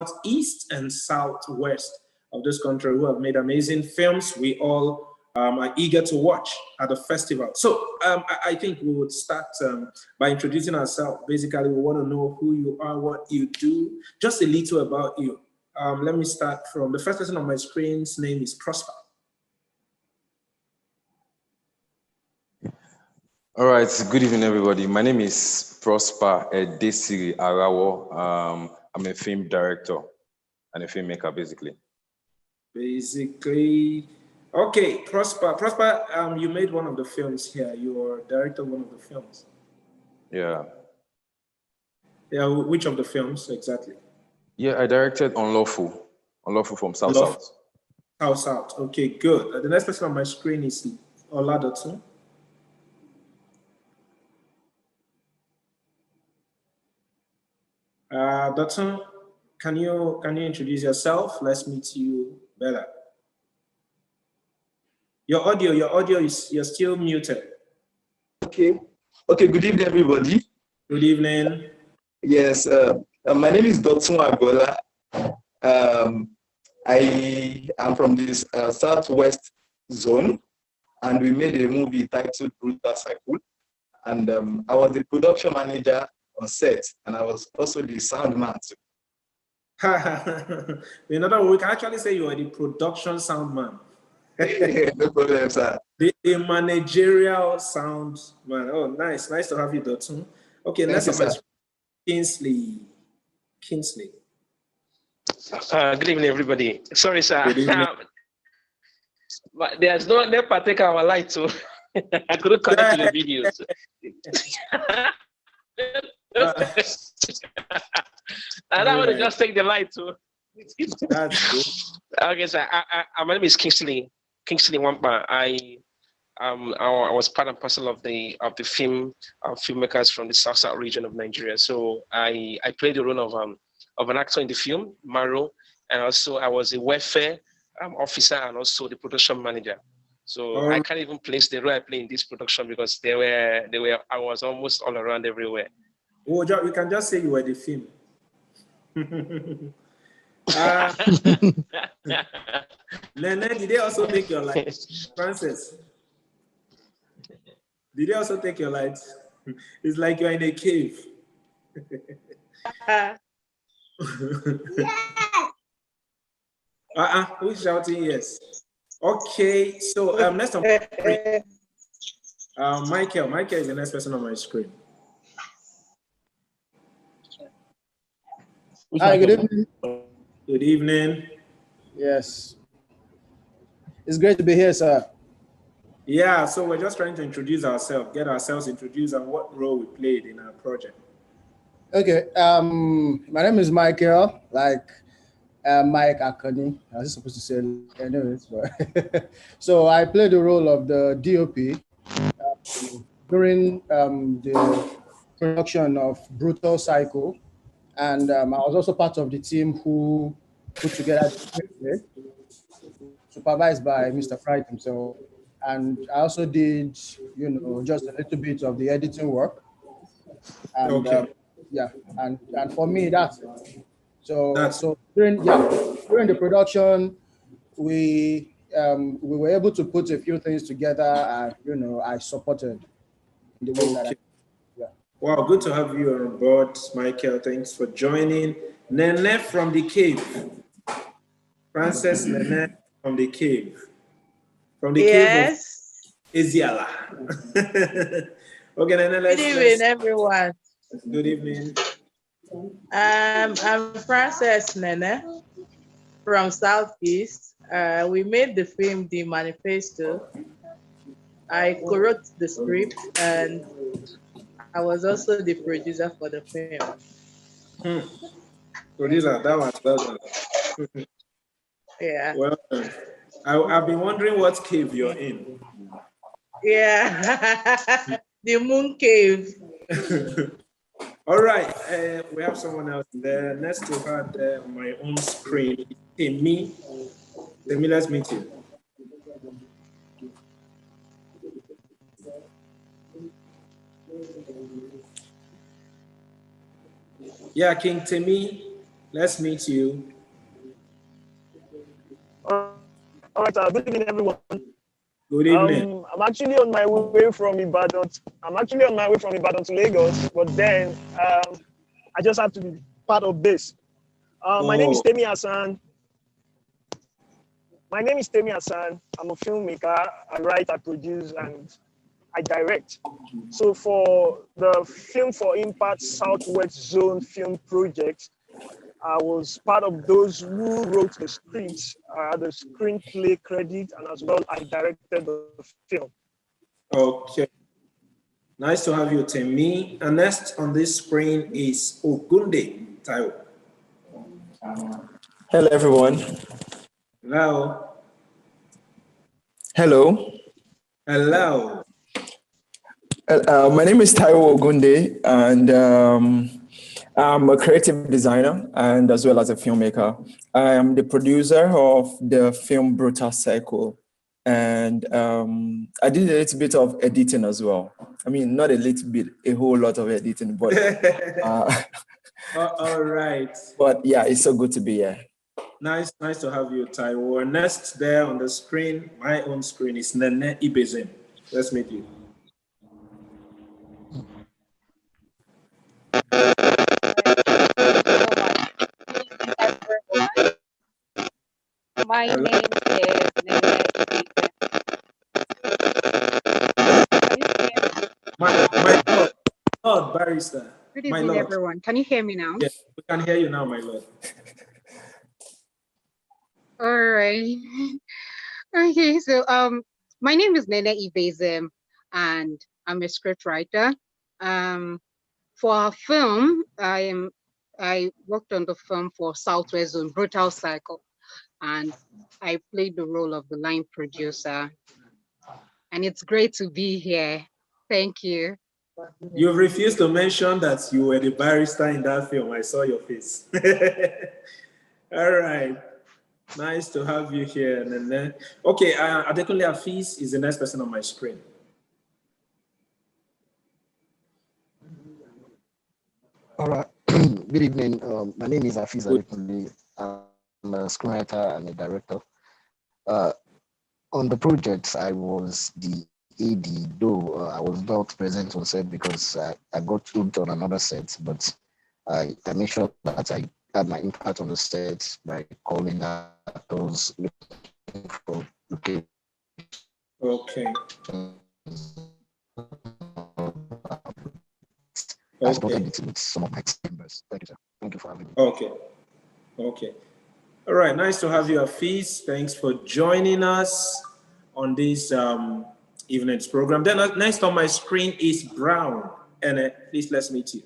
southeast and southwest of this country who have made amazing films we all are eager to watch at the festival. So I think we would start by introducing ourselves. Basically, we want to know who you are, what you do, just a little about you. Let me start from the first person on my screen's name is Prosper. All right, good evening, everybody. My name is Prosper Edesiri Arawo. I'm a film director and a filmmaker, basically. Okay, Prosper. Prosper, you made one of the films here. You are director of one of the films. Yeah. Yeah, which of the films exactly? Yeah, I directed Unlawful from South South. South South. Okay, good. The next person on my screen is Oladotun. Dotun, can you introduce yourself? Let's meet you better. Your audio is you're still muted. Okay. Good evening, everybody. Good evening. Yes, my name is Dotun Agola. I am from this Southwest zone, and we made a movie titled Brutal Cycle. And I was the production manager on set, and I was also the sound man too. In other words, we can actually say you are the production sound man. No problem, sir. The managerial sound man. Oh, nice to have you, Dotun. Okay, next up is Kingsley. Good evening, everybody. Sorry, sir. Good evening. But there's no particular light, so I couldn't connect to the videos. And I want to just take the light too. That's good. Okay, sir. My name is Kingsley Wampa. I was part and parcel of the filmmakers from the South region of Nigeria. So I played the role of an actor in the film, Maro, and also I was a welfare officer and also the production manager. So I can't even place the role I play in this production because I was almost all around everywhere. Oh, we can just say you were the film. Nene, did they also take your light? Francis, did they also take your light? It's like you're in a cave. Who's shouting yes? Okay, so next on Michael. Michael is the next person on my screen. Hi, good evening. Good evening. Yes. It's great to be here, sir. Yeah, so we're just trying to introduce ourselves, get ourselves introduced and what role we played in our project. Okay, my name is Michael, like Mike Akani. I was supposed to say anyways, but so I played the role of the DOP during the production of Brutal Cycle. And I was also part of the team who put together the script, supervised by Mr. Fright himself. And I also did, just a little bit of the editing work. And and for me, that's it. So during the production, we were able to put a few things together, and I supported in the way that Wow, good to have you on board, Michael. Thanks for joining. Nene from the cave. Frances Nene from the cave. From the cave of Isiala. Okay, Nene, Good evening, everyone. Good evening. I'm Frances Nene from Southeast. We made the film The Manifesto. I co-wrote the script and I was also the producer for the film. Producer, that was well done. Yeah. Well done. I've been wondering what cave you're in. Yeah, the moon cave. All right, we have someone else there. Next to her there on my own screen, Temi. Temi, let's meet you. Yeah, King Temi. Let's meet you. All right, good evening, everyone. Good evening. I'm actually on my way from Ibadan. To Lagos, but then I just have to be part of this. My name is Temi Hassan. I'm a filmmaker. I write, I produce, and I direct. So for the Film for Impact Southwest Zone film project, I was part of those who wrote the script, the screenplay credit, and as well I directed the film. Okay. Nice to have you, Temi. And next on this screen is Ogunde Taiwo. Hello, everyone. Hello. Hello. Hello. My name is Taiwo Ogunde, and I'm a creative designer and as well as a filmmaker. I am the producer of the film Brutal Cycle, and I did a little bit of editing as well. I mean, not a little bit, a whole lot of editing, but all right. But yeah, it's so good to be here. Nice to have you, Taiwo. Next there on the screen, my own screen, is Nene Ibezim. Let's meet you. My name is Nene. My Lord Barrister. Good evening, everyone. Can you hear me now? Yes, we can hear you now, my Lord. All right. Okay, so my name is Nene Ibezim, and I'm a scriptwriter. For our film, I worked on the film for Southwest Zone, Brutal Cycle, and I played the role of the line producer. And it's great to be here. Thank you. You refused to mention that you were the barrister in that film. I saw your face. All right. Nice to have you here, Nene. Okay, Adekunle Afeez is the next person on my screen. All right. Good evening. My name is Afeez Adekunle. I'm a screenwriter and a director. On the project, I was the AD, though I was not present on set because I got hooked on another set, but I made sure that I had my impact on the set by calling actors, looking for locations. Okay. I supported it with some of my members. Thank you, sir. Thank you for having me. Okay. Okay. All right. Nice to have you, Afeez. Thanks for joining us on this evening's program. Then next on my screen is Brown. And please, let's meet you.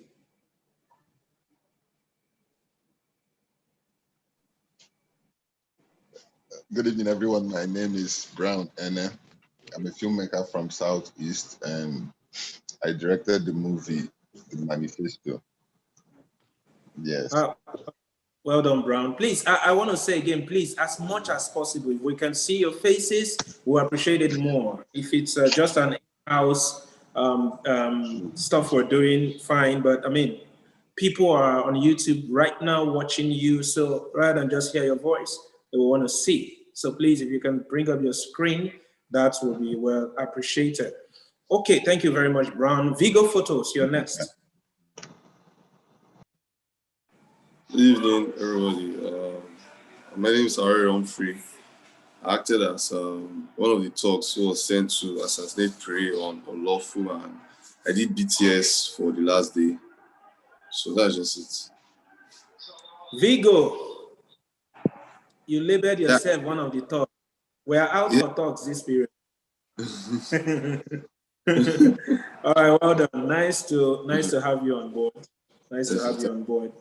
Good evening, everyone. My name is Brown, and I'm a filmmaker from Southeast, and I directed the movie, The Manifesto. Yes. Well done, Brown. Please, I want to say again, please, as much as possible, if we can see your faces, we'll appreciate it more. If it's just an in-house stuff we're doing, fine. But I mean, people are on YouTube right now watching you, so rather than just hear your voice, they will want to see. So please, if you can bring up your screen, that will be well appreciated. Okay, thank you very much, Brown. Vigo Photos, you're next. Good evening, everybody. My name is Ari Humphrey. I acted as one of the thugs who was sent to assassinate prey on UNLAWFUL, and I did BTS for the last day. So that's just it. Vigo, you labeled yourself one of the thugs. We are out for thugs this period. All right, well done. Nice to have you on board. Nice to have you on board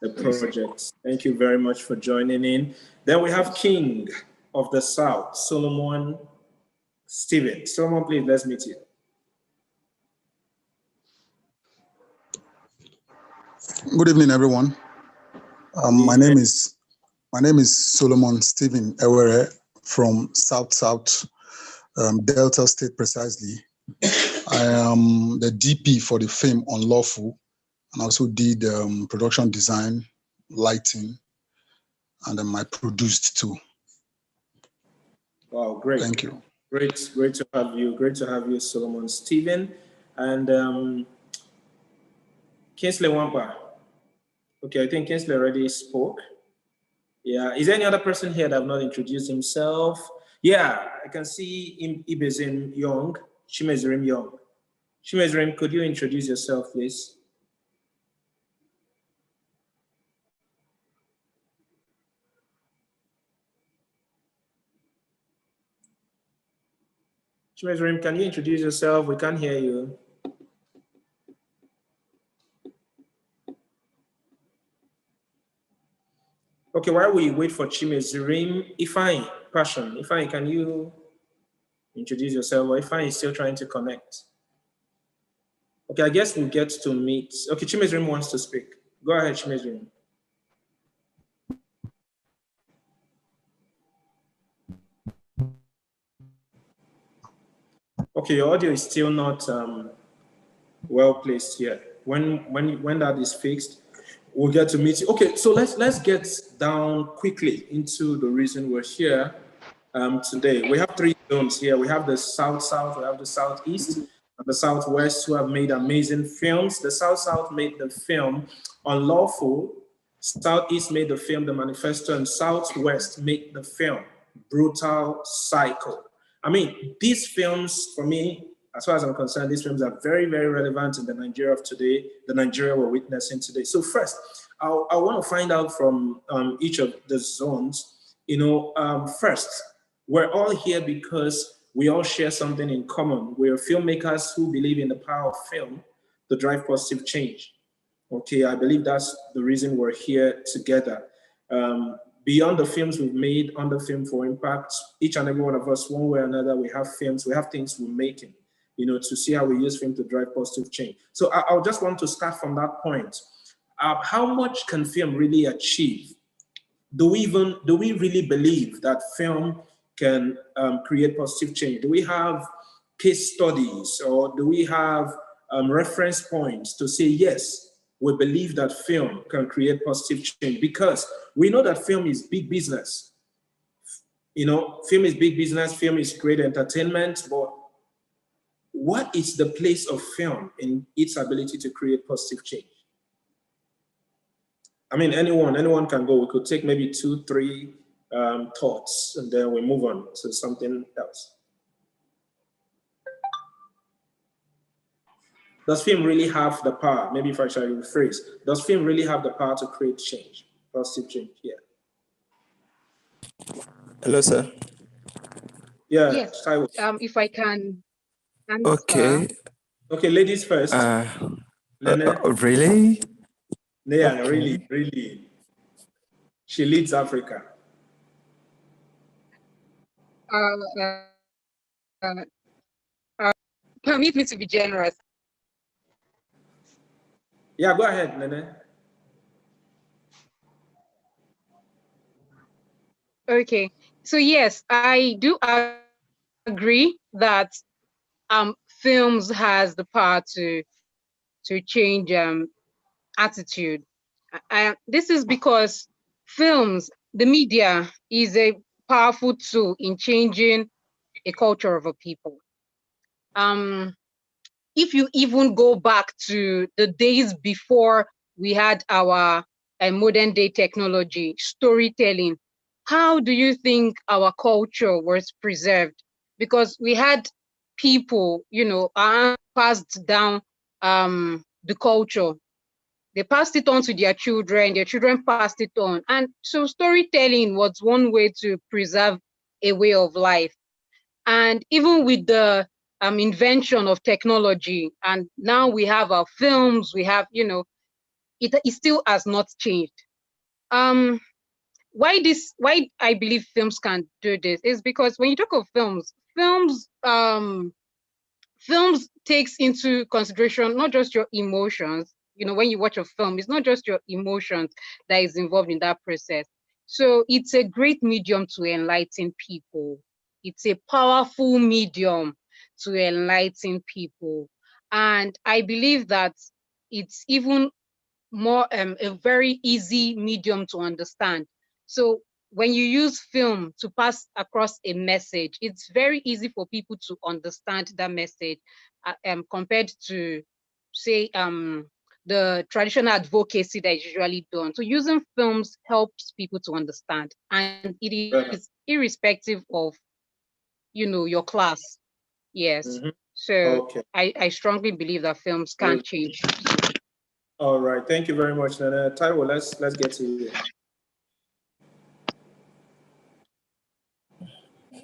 the project. Thank you very much for joining in. Then we have King of the South, Solomon Steven. Solomon, please, let's meet you. Good evening, everyone. My name is Solomon Stephen Ewere from South Delta State, precisely. I am the DP for the film UNLAWFUL, and also did production design, lighting, and then I produced too. Wow, great. Thank you. Great to have you. Great to have you, Solomon. Stephen and Kingsley Wampa. Okay, I think Kingsley already spoke. Yeah, is there any other person here that have not introduced himself? Yeah, I can see Ibezim Young, Chimezrim Young. Chimezrim, could you introduce yourself, please? Chimezrim, can you introduce yourself? We can't hear you. Okay, while we wait for Chimezrim, Ifeanyi, Passion, Ifeanyi, can you introduce yourself? Or Ifeanyi is still trying to connect. Okay, I guess we'll get to meet. Okay, Chimezrim wants to speak. Go ahead, Chimezrim. Okay, your audio is still not well placed yet. When that is fixed, we'll get to meet you. Okay, so let's get down quickly into the reason we're here today. We have three zones here. We have the South-South, we have the Southeast, and the Southwest, who have made amazing films. The South-South made the film Unlawful, Southeast made the film The Manifesto, and Southwest made the film Brutal Cycle. I mean, these films, for me, as far as I'm concerned, these films are very, very relevant in the Nigeria of today, the Nigeria we're witnessing today. So first, I want to find out from each of the zones, first, we're all here because we all share something in common. We're filmmakers who believe in the power of film to drive positive change. Okay, I believe that's the reason we're here together. Beyond the films we've made under Film for Impact, each and every one of us, one way or another, we have films, we have things we're making, to see how we use film to drive positive change. So I'll just want to start from that point. How much can film really achieve? Do we really believe that film can create positive change? Do we have case studies, or do we have reference points to say, yes, we believe that film can create positive change? Because we know that film is big business. Film is big business, film is great entertainment, but what is the place of film in its ability to create positive change? I mean, anyone can go. We could take maybe 2, 3 thoughts, and then we move on to something else. Does film really have the power? Maybe if I shall rephrase, does film really have the power to create change, positive change? Yeah. Hello, sir. Yeah. Yes. If I can answer. Okay. Okay, ladies first. Really? Yeah, okay. really. She leads Africa. Permit me to be generous. Yeah, go ahead, Nene. Okay, so yes, I do agree that films has the power to change attitude. This is because films, the media, is a powerful tool in changing a culture of a people. If you even go back to the days before we had our modern day technology, storytelling, how do you think our culture was preserved? Because we had people, passed down the culture. They passed it on to their children passed it on. And so storytelling was one way to preserve a way of life. And even with the invention of technology, and now we have our films, we have, it still has not changed. Why I believe films can do this is because when you talk of films takes into consideration not just your emotions. When you watch a film, it's not just your emotions that is involved in that process. So it's a great medium to enlighten people. It's a powerful medium to enlighten people. And I believe that it's even more a very easy medium to understand. So when you use film to pass across a message, it's very easy for people to understand that message compared to, say, the traditional advocacy that is usually done. So using films helps people to understand, and it is irrespective of, your class. Yes. So Okay. I strongly believe that films can change. All right. Thank you very much, Nana. Taiwo, let's get to you.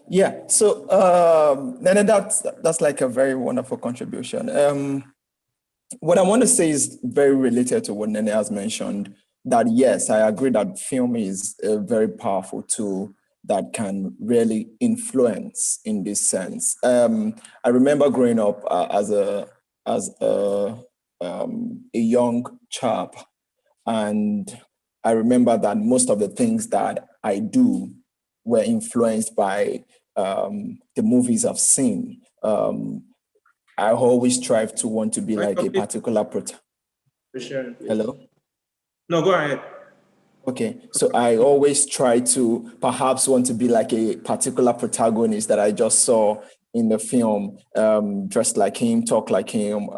Yeah, so Nene, that's like a very wonderful contribution. What I want to say is very related to what Nene has mentioned, that yes, I agree that film is a very powerful tool that can really influence in this sense. I remember growing up as a young chap, and I remember that most of the things that I do were influenced by the movies I've seen. I always strive to want to be like a particular Hello? No, go ahead. Okay, so I always try to perhaps want to be like a particular protagonist that I just saw in the film, dressed like him, talk like him,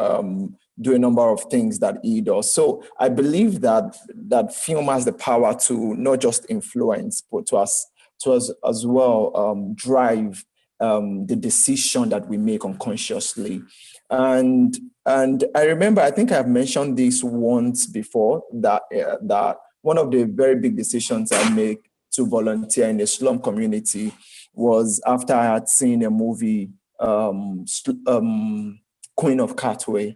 do a number of things that he does. So I believe that film has the power to not just influence, but to us as well drive the decision that we make unconsciously. And I remember, I think I've mentioned this once before, that one of the very big decisions I made to volunteer in the slum community was after I had seen a movie, Queen of Cartway.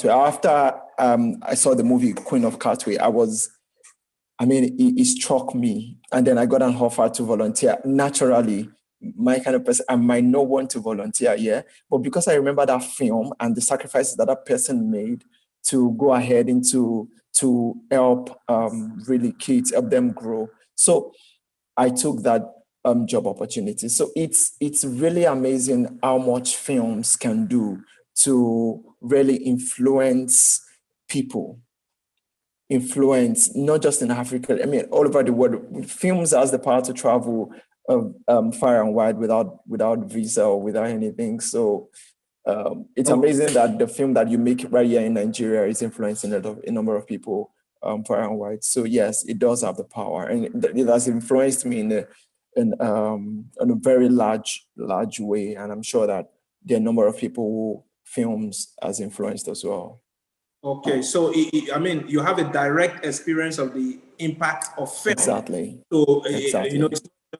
After I saw the movie Queen of Cartway, it struck me. And then I got an offer to volunteer. Naturally, my kind of person, I might not want to volunteer, but because I remember that film and the sacrifices that person made to go ahead into to help really kids, help them grow. So I took that job opportunity. So it's really amazing how much films can do to really influence people. Influence, not just in Africa, all over the world. Films has the power to travel far and wide without visa or without anything. So it's amazing that the film that you make right here in Nigeria is influencing a number of people far and wide. So yes, it does have the power, and it has influenced me in a very large way. And I'm sure that there are a number of people who films has influenced as well. Okay, so you have a direct experience of the impact of film. Exactly. So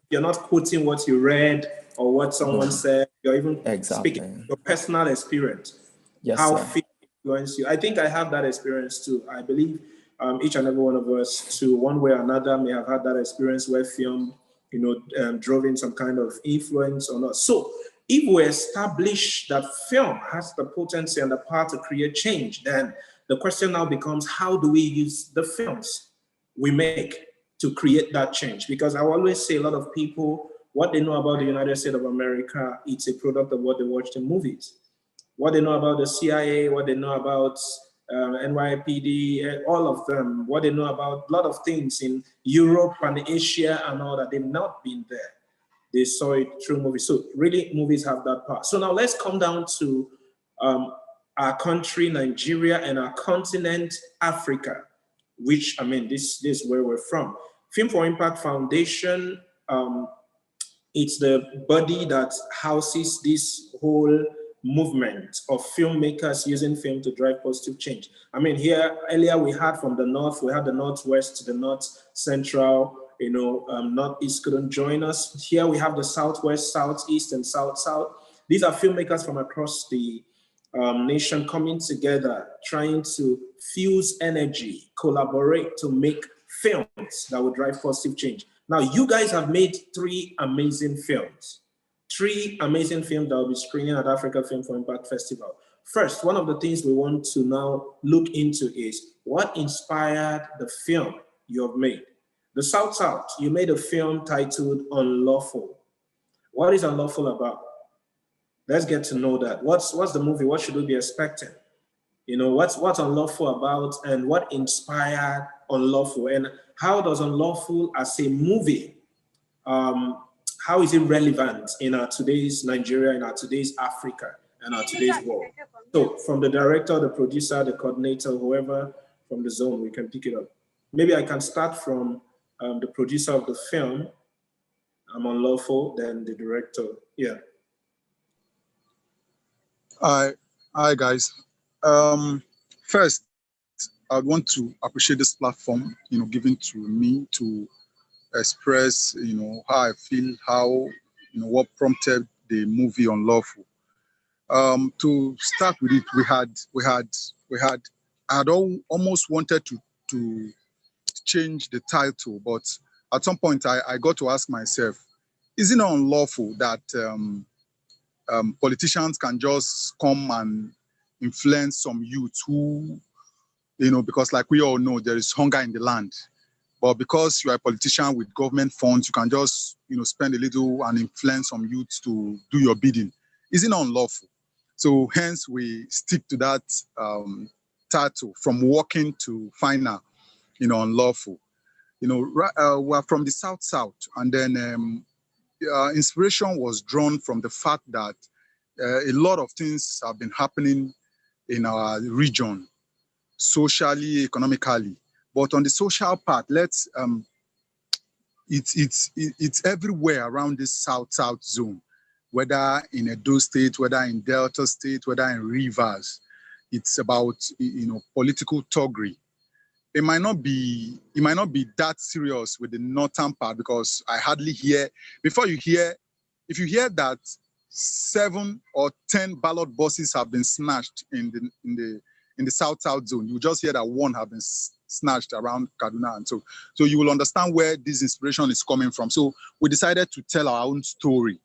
you're not quoting what you read or what someone said. You're even speaking your personal experience. Yes, how sir. film influenced you. I think I have that experience too. I believe each and every one of us, to one way or another, may have had that experience where film, drove in some kind of influence or not. So if we establish that film has the potency and the power to create change, then the question now becomes, how do we use the films we make to create that change? Because I always say a lot of people, what they know about the United States of America, it's a product of what they watch in movies. What they know about the CIA, what they know about NYPD, all of them, what they know about a lot of things in Europe and Asia and all that, they've not been there. They saw it through movies. So really, movies have that power. So now let's come down to our country, Nigeria, and our continent, Africa, which, this is where we're from. Film for Impact Foundation, it's the body that houses this whole movement of filmmakers using film to drive positive change. Here earlier we had from the north, we had the northwest, the north central, northeast couldn't join us. Here we have the southwest, southeast, and south. These are filmmakers from across the nation coming together, trying to fuse energy, collaborate to make films that will drive positive change. Now, you guys have made three amazing films that will be screening at Africa Film for Impact Festival. First, one of the things we want to now look into is what inspired the film you have made. The South, you made a film titled Unlawful. What is Unlawful about? Let's get to know that. What's the movie? What should we be expecting? You know, what's Unlawful about, and what inspired Unlawful, and how does Unlawful as a movie, how is it relevant in our today's Nigeria, in our today's Africa, and our today's world? So from the director, the producer, the coordinator, whoever from the zone, we can pick it up. Maybe I can start from the producer of the film, Unlawful, then the director. Yeah. Hi guys. First, I want to appreciate this platform, given to me to express, how I feel, how, what prompted the movie Unlawful. To start with it, I had almost wanted to change the title, but at some point I got to ask myself, isn't it unlawful that politicians can just come and influence some youth who, because like we all know, there is hunger in the land. But because you are a politician with government funds, you can just, spend a little and influence some youth to do your bidding. Isn't it unlawful? So hence we stick to that title, from working to final, unlawful. We're from the South, and then inspiration was drawn from the fact that a lot of things have been happening in our region, socially, economically. But on the social part, it's everywhere around this South zone, whether in Edo State, whether in Delta State, whether in Rivers. It's about political thuggery. It might not be that serious with the northern part, because I hardly hear, if you hear that 7 or 10 ballot boxes have been snatched in the South zone, you just hear that one have been snatched around Kaduna, and so you will understand where this inspiration is coming from. So we decided to tell our own story,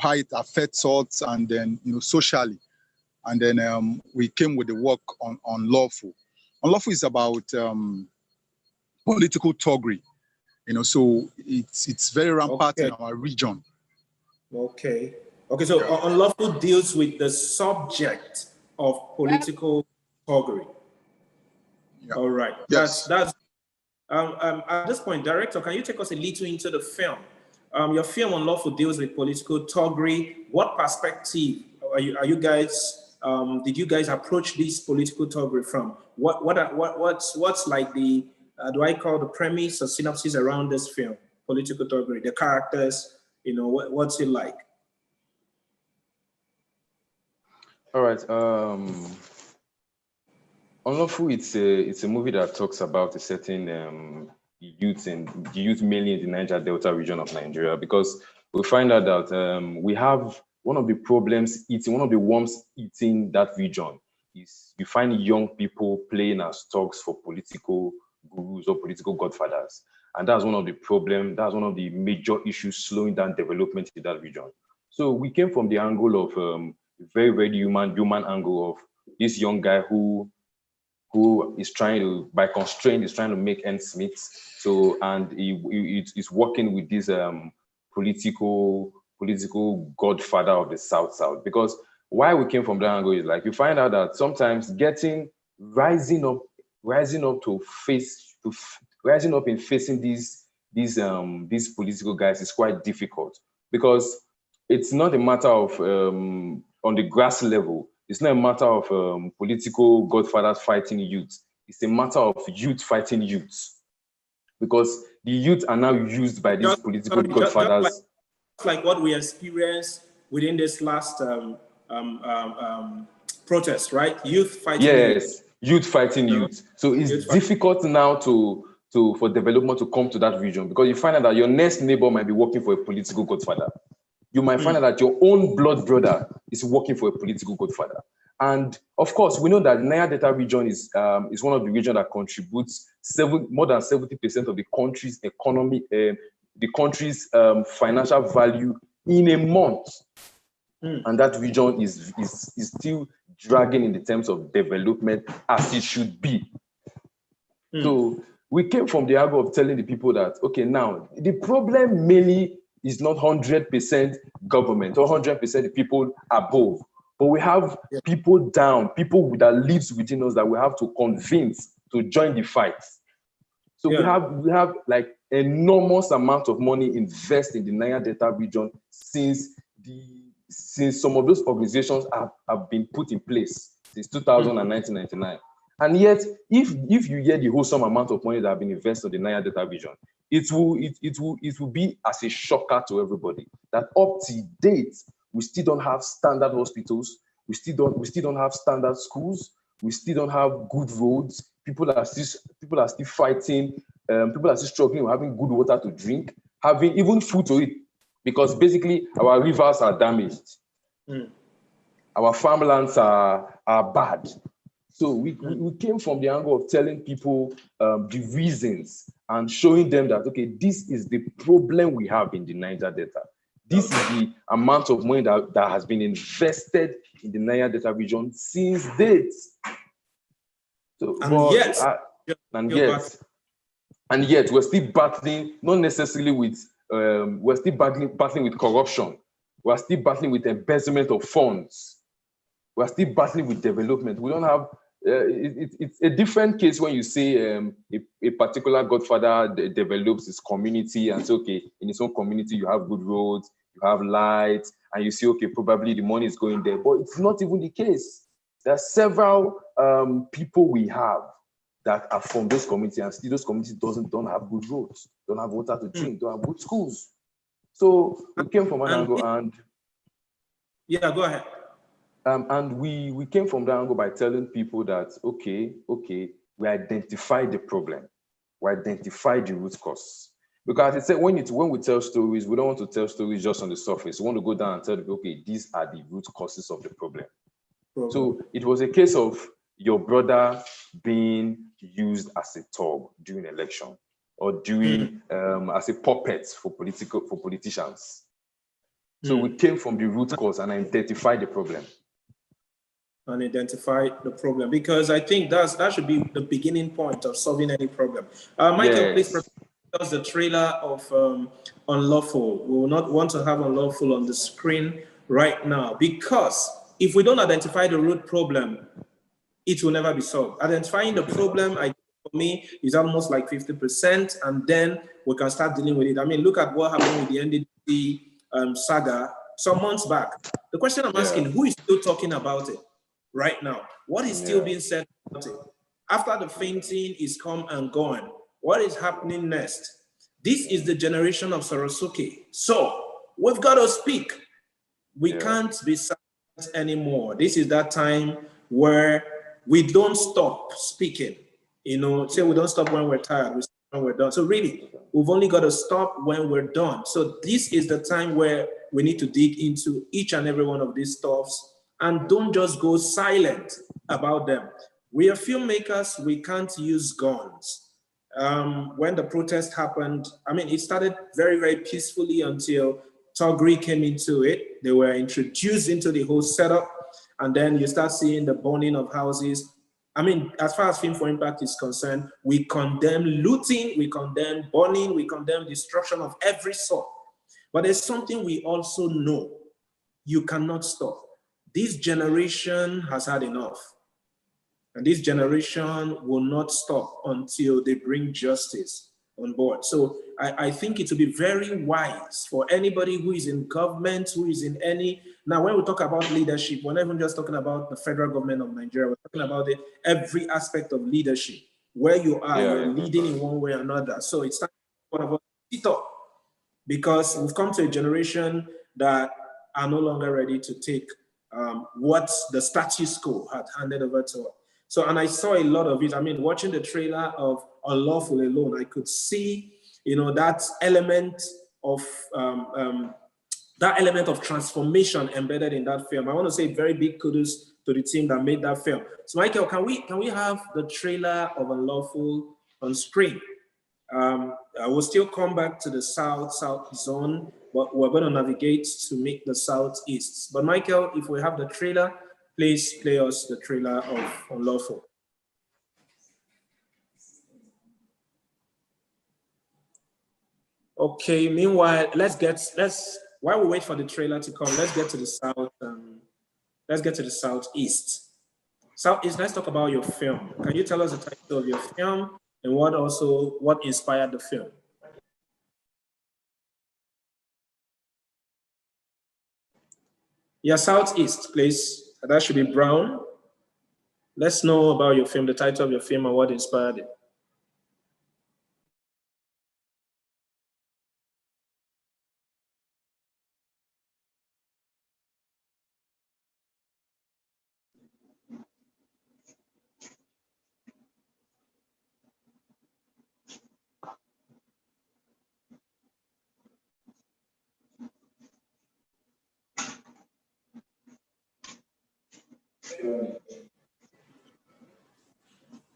how it affects us, and then socially, and then we came with the work on Unlawful. Unlawful is about political thuggery, so it's very rampant in our region. Okay. So Unlawful deals with the subject of political thuggery. Yeah. All right. Yes. That's at this point, director, can you take us a little into the film? Your film Unlawful deals with political thuggery. What perspective are you guys? Did you guys approach this political thuggery from? What's like the do I call the premise or synopsis around this film? Political thuggery, the characters, what's it like? All right. Unlawful, it's a movie that talks about a certain youth mainly in the Niger Delta region of Nigeria, because we find out that we have one of the problems one of the worms eating that region is you find young people playing as thugs for political gurus or political godfathers. And that's one of the problems, that's one of the major issues slowing down development in that region. So we came from the angle of very, very human angle of this young guy who is trying to, by constraint, is trying to make ends meet. So, and he's working with this political godfather of the South. Because why we came from that angle is like, you find out that sometimes rising up in facing these political guys is quite difficult, because it's not a matter of on the grass level. It's not a matter of political godfathers fighting youth. It's a matter of youth fighting youth, because the youth are now used by these political godfathers. Just like what we experienced within this last protest, right? Youth fighting. Yes, youth fighting youth. So it's difficult now for development to come to that region, because you find out that your next neighbor might be working for a political godfather. You might find out that your own blood brother is working for a political godfather. And of course, we know that Niger Delta region is one of the regions that contributes more than 70% of the country's economy, the country's financial value in a month. And that region is still dragging in the terms of development as it should be. So we came from the angle of telling the people that, okay, now the problem mainly is not 100% government or 100% the people above, but we have people down, people that lives within us that we have to convince to join the fight. So we have like enormous amount of money invested in the Niger Delta region since some of those organizations have been put in place since 2000 and 1999. And yet, if you hear the wholesome amount of money that have been invested in the Niger Delta region, it will be as a shocker to everybody that up to date we still don't have standard hospitals, we still don't have standard schools, we still don't have good roads. People are still fighting. People are still struggling with having good water to drink, having even food to eat, because basically our rivers are damaged. Our farmlands are bad. So we came from the angle of telling people the reasons and showing them that, okay, this is the problem we have in the Niger Delta. This is the amount of money that has been invested in the Niger Delta region since dates. So, and yet we're still battling, not necessarily with, we're still battling with corruption. We're still battling with embezzlement of funds. We're still battling with development. We don't have, it's a different case when you say a particular godfather develops his community and say, okay, in his own community, you have good roads, you have lights, and you say, okay, probably the money is going there. But it's not even the case. There are several people we have that are from those communities, and still those communities don't have good roads, don't have water to drink, don't have good schools. So we came from an angle and... Yeah, go ahead. And we came from that angle by telling people that, okay, we identified the problem. We identified the root cause. Because I said, when we tell stories, we don't want to tell stories just on the surface. We want to go down and tell people, okay, these are the root causes of the problem. So it was a case of your brother being used as a tool during election, or during as a puppet for politicians. So we came from the root cause and identified the problem. And identify the problem, because I think that should be the beginning point of solving any problem. Michael, please prepare us the trailer of Unlawful. We will not want to have Unlawful on the screen right now, because if we don't identify the root problem, it will never be solved. Identifying the problem, for me, is almost like 50%, and then we can start dealing with it. I mean, look at what happened with the NDT saga some months back. The question I'm asking, who is still talking about it right now? What is still being said about it? After the fainting is come and gone, what is happening next? This is the generation of Sorosuke. So we've got to speak. We can't be silent anymore. This is that time where we don't stop speaking. You know, say we don't stop when we're tired, we stop when we're done. So really, we've only got to stop when we're done. So this is the time where we need to dig into each and every one of these stuffs and don't just go silent about them. We are filmmakers, we can't use guns. When the protest happened, I mean, it started very, very peacefully until Togri came into it. They were introduced into the whole setup, and then you start seeing the burning of houses. I mean, as far as Film for Impact is concerned, we condemn looting, we condemn burning, we condemn destruction of every sort. But there's something we also know. You cannot stop. This generation has had enough. And this generation will not stop until they bring justice on board. So I think it will be very wise for anybody who is in government, who is in any... Now, when we talk about leadership, we're not even just talking about the federal government of Nigeria. We're talking about every aspect of leadership. Where you are, you're leading in one way or another. So it's time for one of us to sit up, because we've come to a generation that are no longer ready to take what the status quo had handed over to us. So, and I saw a lot of it. I mean, watching the trailer of Unlawful alone, I could see, you know, that element of transformation embedded in that film. I want to say very big kudos to the team that made that film. So, Michael, can we have the trailer of Unlawful on screen? I will still come back to the south zone, but we're going to navigate to make the southeast. But Michael, if we have the trailer, please play us the trailer of Unlawful. Okay, meanwhile, while we wait for the trailer to come, let's get to the south Let's get to the Southeast. Southeast, let's talk about your film. Can you tell us the title of your film and what inspired the film? Yeah, Southeast, please. That should be Brown. Let's know about your film, the title of your film, and what inspired it.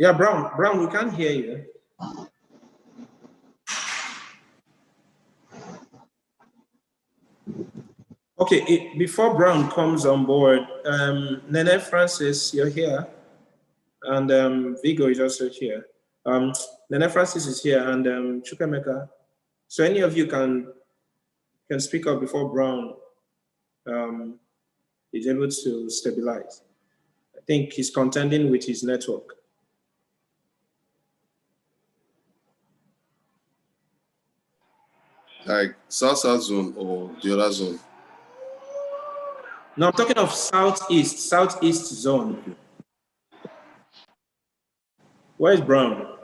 Yeah, Brown, we can't hear you. Okay, before Brown comes on board, Nene Francis, you're here, and Vigo is also here. Nene Francis is here, and Chukwemeka. So any of you can speak up before Brown is able to stabilize. I think he's contending with his network. Like South Zone or the other zone? No, I'm talking of Southeast zone. Where's Brown?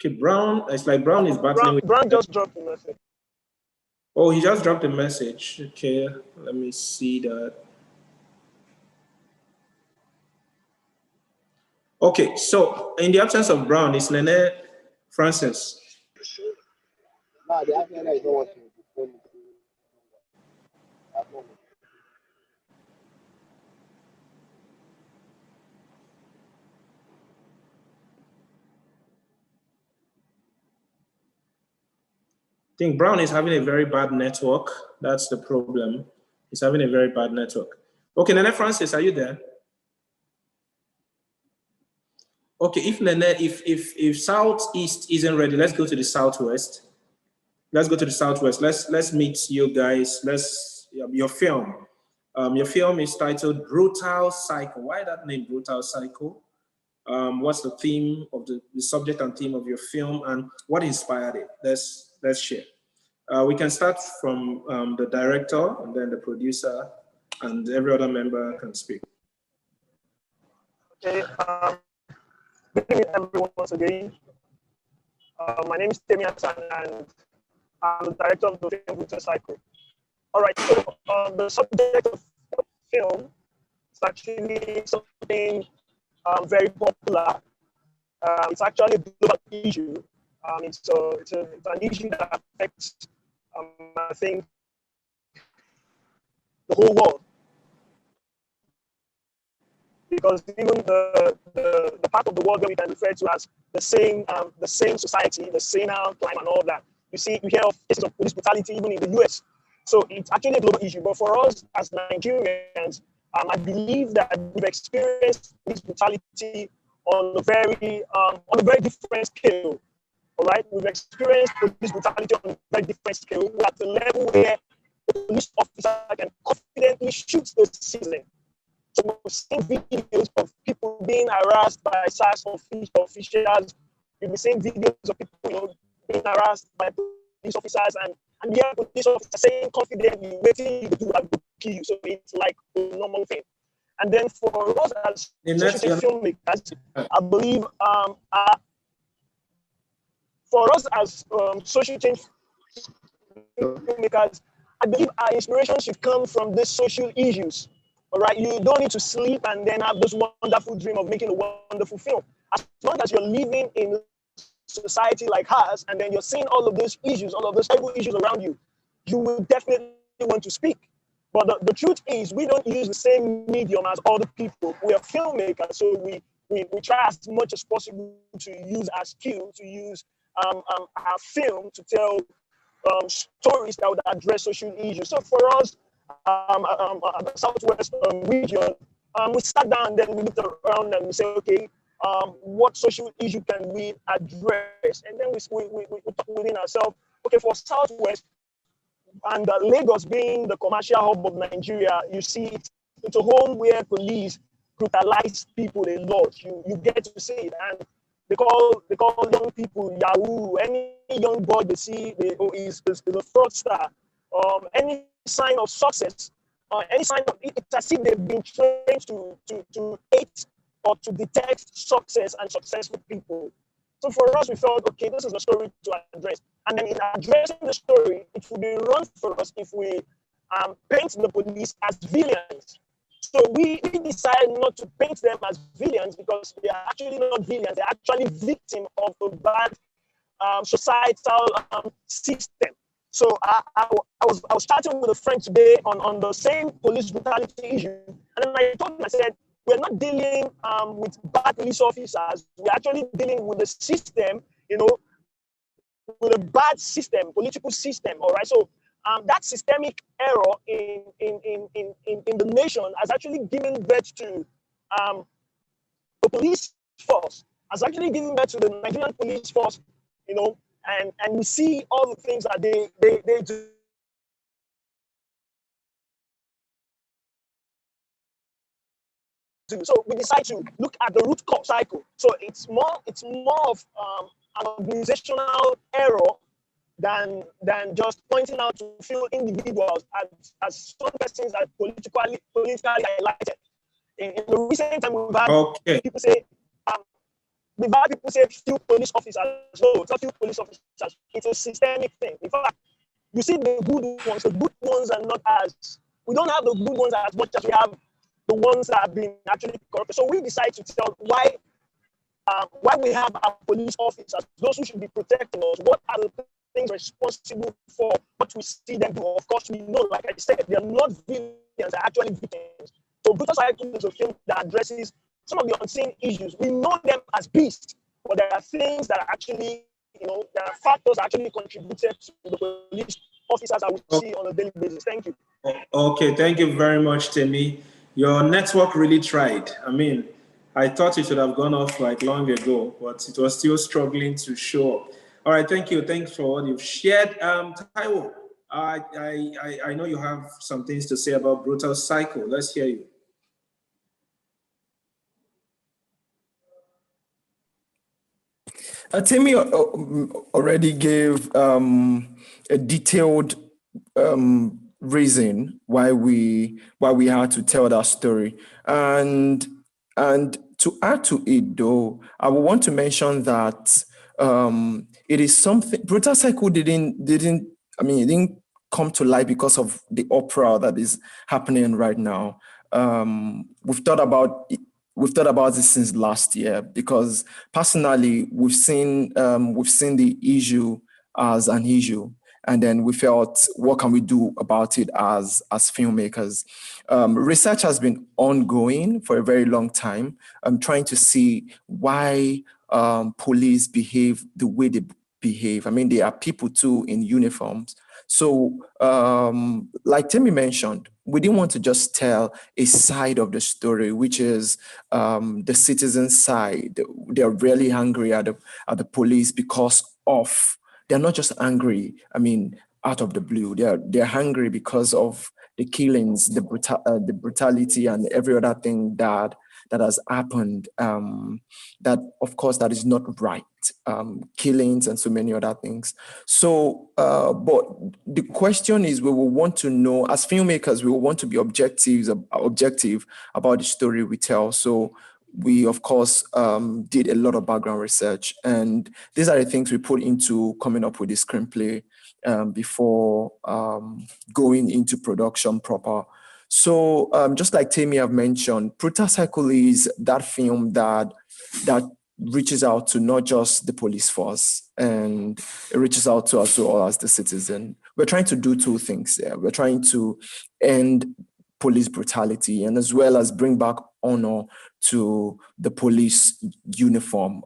Okay, Brown, it's like Brown is battling with... Brown just dropped the message. Oh, he just dropped a message. Okay, let me see that. Okay, so in the absence of Brown, it's Nene Francis. I think Brown is having a very bad network. That's the problem. He's having a very bad network. Okay, Nene Francis, are you there? Okay, if Southeast isn't ready, let's go to the Southwest. Let's go to the Southwest. Let's meet you guys. Your film. Your film is titled Brutal Cycle. Why that name, Brutal Cycle? What's the theme of the subject and theme of your film, and what inspired it? Let's share. We can start from the director and then the producer, and every other member can speak. Okay. Good evening, everyone, once again. My name is Temi Hassan, and I'm the director of the film Brutal Cycle. All right, so the subject of the film is actually something very popular. It's actually a global issue. It's an issue that affects, I think, the whole world. Because even the part of the world that we can refer to as the same society, the same climate and all that. You hear of cases of police brutality even in the US. So it's actually a global issue. But for us as Nigerians, I believe that we've experienced police brutality on a very different scale. All right, we've experienced police brutality on a very different scale. We're at the level where the police officer can confidently shoot the citizen. So we've seen videos of people being harassed by SARS officials. We've seen videos of people, being harassed by police officers, and the police officer saying confidently, waiting to do that to kill you. So it's like a normal thing. And then for us as social filmmakers, I believe for us as social change filmmakers, I believe our inspiration should come from these social issues. All right, you don't need to sleep and then have this wonderful dream of making a wonderful film. As long as you're living in society like ours, and then you're seeing all of those issues, all of those terrible issues around you, you will definitely want to speak. But the truth is, we don't use the same medium as other people. We are filmmakers, so we try as much as possible to use our skill, to use our film to tell stories that would address social issues. So for us, the Southwest region, we sat down and then we looked around and we said, okay, what social issue can we address? And then we talk within ourselves, okay, for Southwest, and Lagos being the commercial hub of Nigeria, you see it's a home where police brutalize people a lot. You get to see it, and they call young people Yahoo. Any young boy they see is a fraudster. Any sign of success, any sign of it's as if they've been trained to hate or to detect success and successful people. So for us, we felt, okay, this is a story to address. And then in addressing the story, it would be wrong for us if we paint the police as villains. So we decided not to paint them as villains because they are actually not villains. They're actually victims of a bad societal system. So I was chatting with a friend today on the same police brutality issue. And then I told him, I said, we're not dealing with bad police officers. We're actually dealing with the system, with a bad system, political system. All right. So that systemic error in the nation has actually given birth to the police force, has actually given birth to the Nigerian police force, and we see all the things that they do. So we decide to look at the root cause cycle. So it's more of an organizational error than just pointing out to few individuals as some persons are politically highlighted. In the recent time, we've had people say few police officers. No, it's not few police officers. It's a systemic thing. In fact, you see the good ones. The good ones are not as, we don't have the good ones as much as we have the ones that have been actually corrupted. So we decide to tell why we have our police officers, those who should be protecting us, what are the things responsible for what we see them do. Of course, we know, like I said, they are not villains, they're actually victims. So Brutal Cycle is a film that addresses some of the unseen issues. We know them as beasts, but there are things that are actually, there are factors that actually contributed to the police officers that we see on a daily basis. Thank you. Okay, thank you very much, Temi. Your network really tried. I mean, I thought it should have gone off like long ago, but it was still struggling to show up. All right, thank you. Thanks for what you've shared. Taiwo, I know you have some things to say about Brutal Cycle. Let's hear you. Temi already gave a detailed reason why we had to tell that story, and to add to it, though, I would want to mention that it is something. Brutal Cycle didn't come to light because of the uproar that is happening right now. We've thought about this since last year because personally we've seen the issue as an issue, and then we felt, what can we do about it as filmmakers? Research has been ongoing for a very long time. I'm trying to see why police behave the way they behave. I mean, they are people too in uniforms. So, like Temi mentioned, we didn't want to just tell a side of the story, which is the citizen side. They're really angry at the police because of, they're not just angry, out of the blue. They're angry because of the killings, the brutality, and every other thing that has happened. That, of course, that is not right. Killings and so many other things. So, but the question is, we will want to know, as filmmakers, we will want to be objective about the story we tell. So we, of course, did a lot of background research, and these are the things we put into coming up with the screenplay before going into production proper. So just like Temi have mentioned, Brutal Cycle is that film that reaches out to not just the police force, and it reaches out to us all as the citizen. We're trying to do two things there. We're trying to end police brutality, and as well as bring back honor to the police uniform.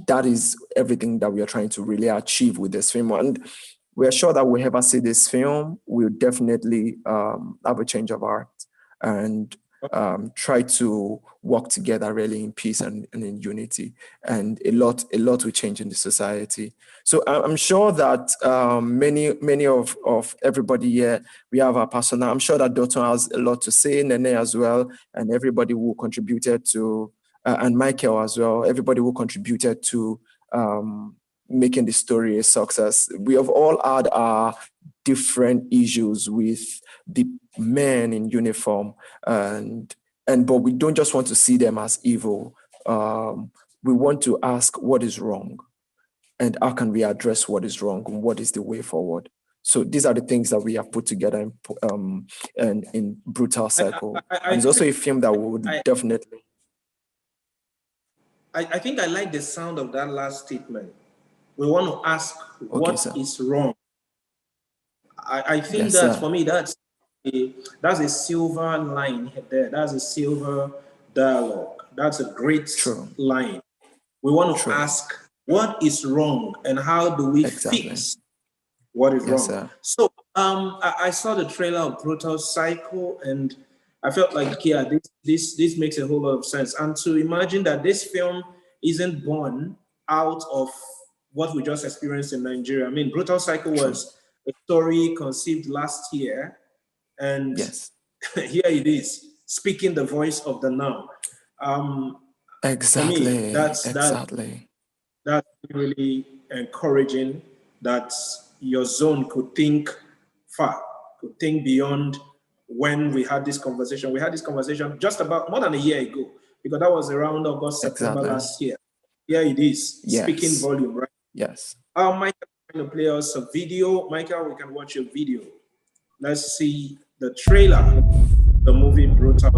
That is everything that we are trying to really achieve with this film. And we're sure that whenever see this film, we'll definitely have a change of heart. And try to work together really in peace and in unity, and a lot will change in the society. So I'm sure that many of everybody here, we have our personal. I'm sure that Dotun has a lot to say, Nene as well, and everybody who contributed to, and Michael as well, everybody who contributed to making the story a success. We have all had our different issues with the men in uniform, but we don't just want to see them as evil. We want to ask what is wrong, and how can we address what is wrong, and what is the way forward. So these are the things that we have put together in Brutal Cycle. And it's also a film that we would definitely. I think I like the sound of that last statement. We want to ask what is wrong. I think that for me, that's a silver line there. That's a silver dialogue. That's a great line. We want to ask what is wrong and how do we fix what is wrong. Sir. So I saw the trailer of Brutal Cycle and I felt like, yeah, this makes a whole lot of sense. And to imagine that this film isn't born out of what we just experienced in Nigeria. I mean, Brutal Cycle was a story conceived last year, and here it is, speaking the voice of the now. For me, that's really encouraging that your zone could think far, could think beyond when we had this conversation. We had this conversation just about more than a year ago, because that was around August, September last year. Here it is, speaking volume, right? Yes. Michael is going to play us a video. Michael, we can watch your video. Let's see the trailer, the movie Brutal.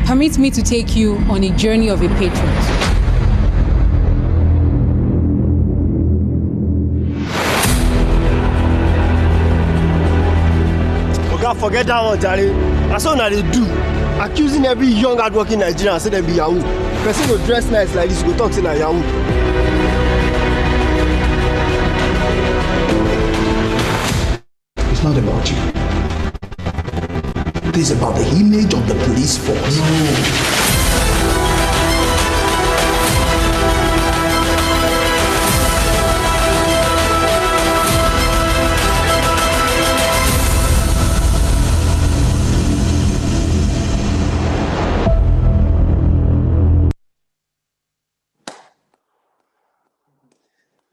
Permit me to take you on a journey of a patriot. Forget that one, Charlie. That's all that they do. Accusing every young, hardworking Nigerian, say they be Yahoo. Person go dress nice like this, go talk to like Yahoo. It's not about you. This is about the image of the police force. No.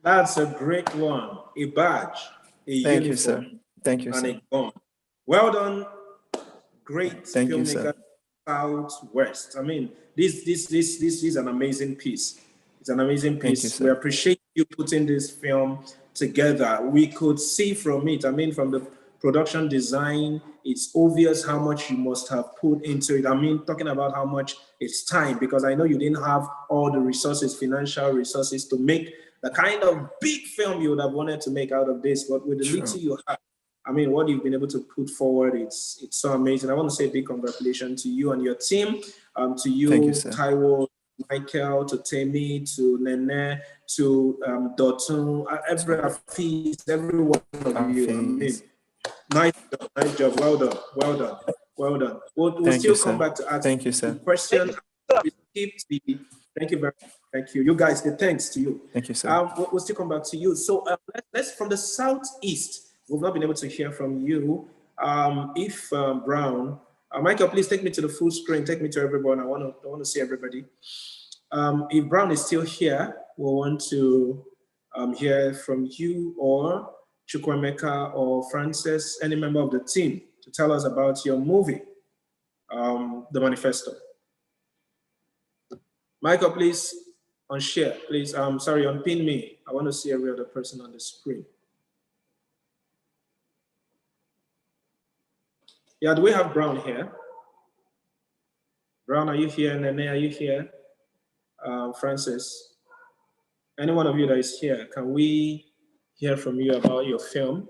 That's a great one. A badge, a uniform. Thank you, sir. Thank you, and sir. a gun. Well done. Great Thank you, filmmaker, sir. Southwest. I mean, this is an amazing piece. It's an amazing piece. Thank you, We sir. appreciate you putting this film together. We could see from it, I mean, from the production design, it's obvious how much you must have put into it. I mean, talking about how much it's time, because I know you didn't have all the resources, financial resources, to make the kind of big film you would have wanted to make out of this, but with the little you have, I mean, what you've been able to put forward, it's so amazing. I want to say a big congratulations to you and your team, to you, Taiwo, Michael, to Temi, to Nene, to Dotun, every one of you. I mean, nice job, well done, well done, well done. We'll still come back to ask the question. Thank you very much. Thank you. You guys, the thanks to you. Thank you, sir. We'll still come back to you. So let's from the southeast. We've not been able to hear from you. If Brown, Michael, please take me to the full screen. Take me to everyone. I want to see everybody. If Brown is still here, we'll want to hear from you or Chukwemeka or Francis, any member of the team, to tell us about your movie, The Manifesto. Michael, please, on share, please. Sorry, on pin me. I want to see every other person on the screen. Yeah, do we have Brown here? Brown, are you here? Nene, are you here? Francis, any one of you that is here, can we hear from you about your film?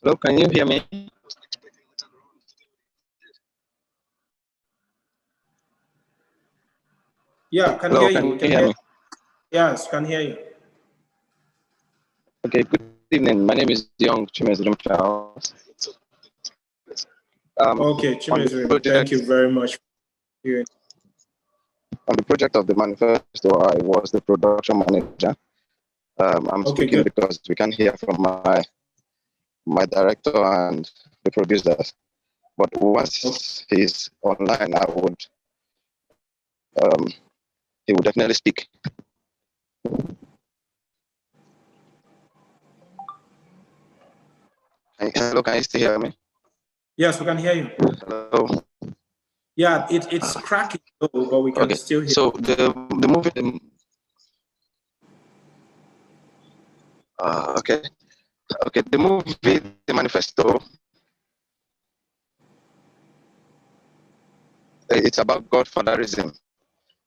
Hello, can you hear me? Yeah, can Hello, hear can you. you Can hear hear. me? Yes, can hear you. Okay, good evening. My name is Young Chimezrim Charles. Okay, On the Chimezri, thank you project, very much. Yeah. on the project of the manifesto, I was the production manager. I'm Okay, speaking good. because we can't hear from my director and the producers. But once he's online, he would definitely speak. Hello, can you still hear me? Yes, we can hear you. Hello. Yeah, it's cracking, though, but we can Okay, still hear. so the movie. Okay, the movie, the manifesto. It's about godfatherism.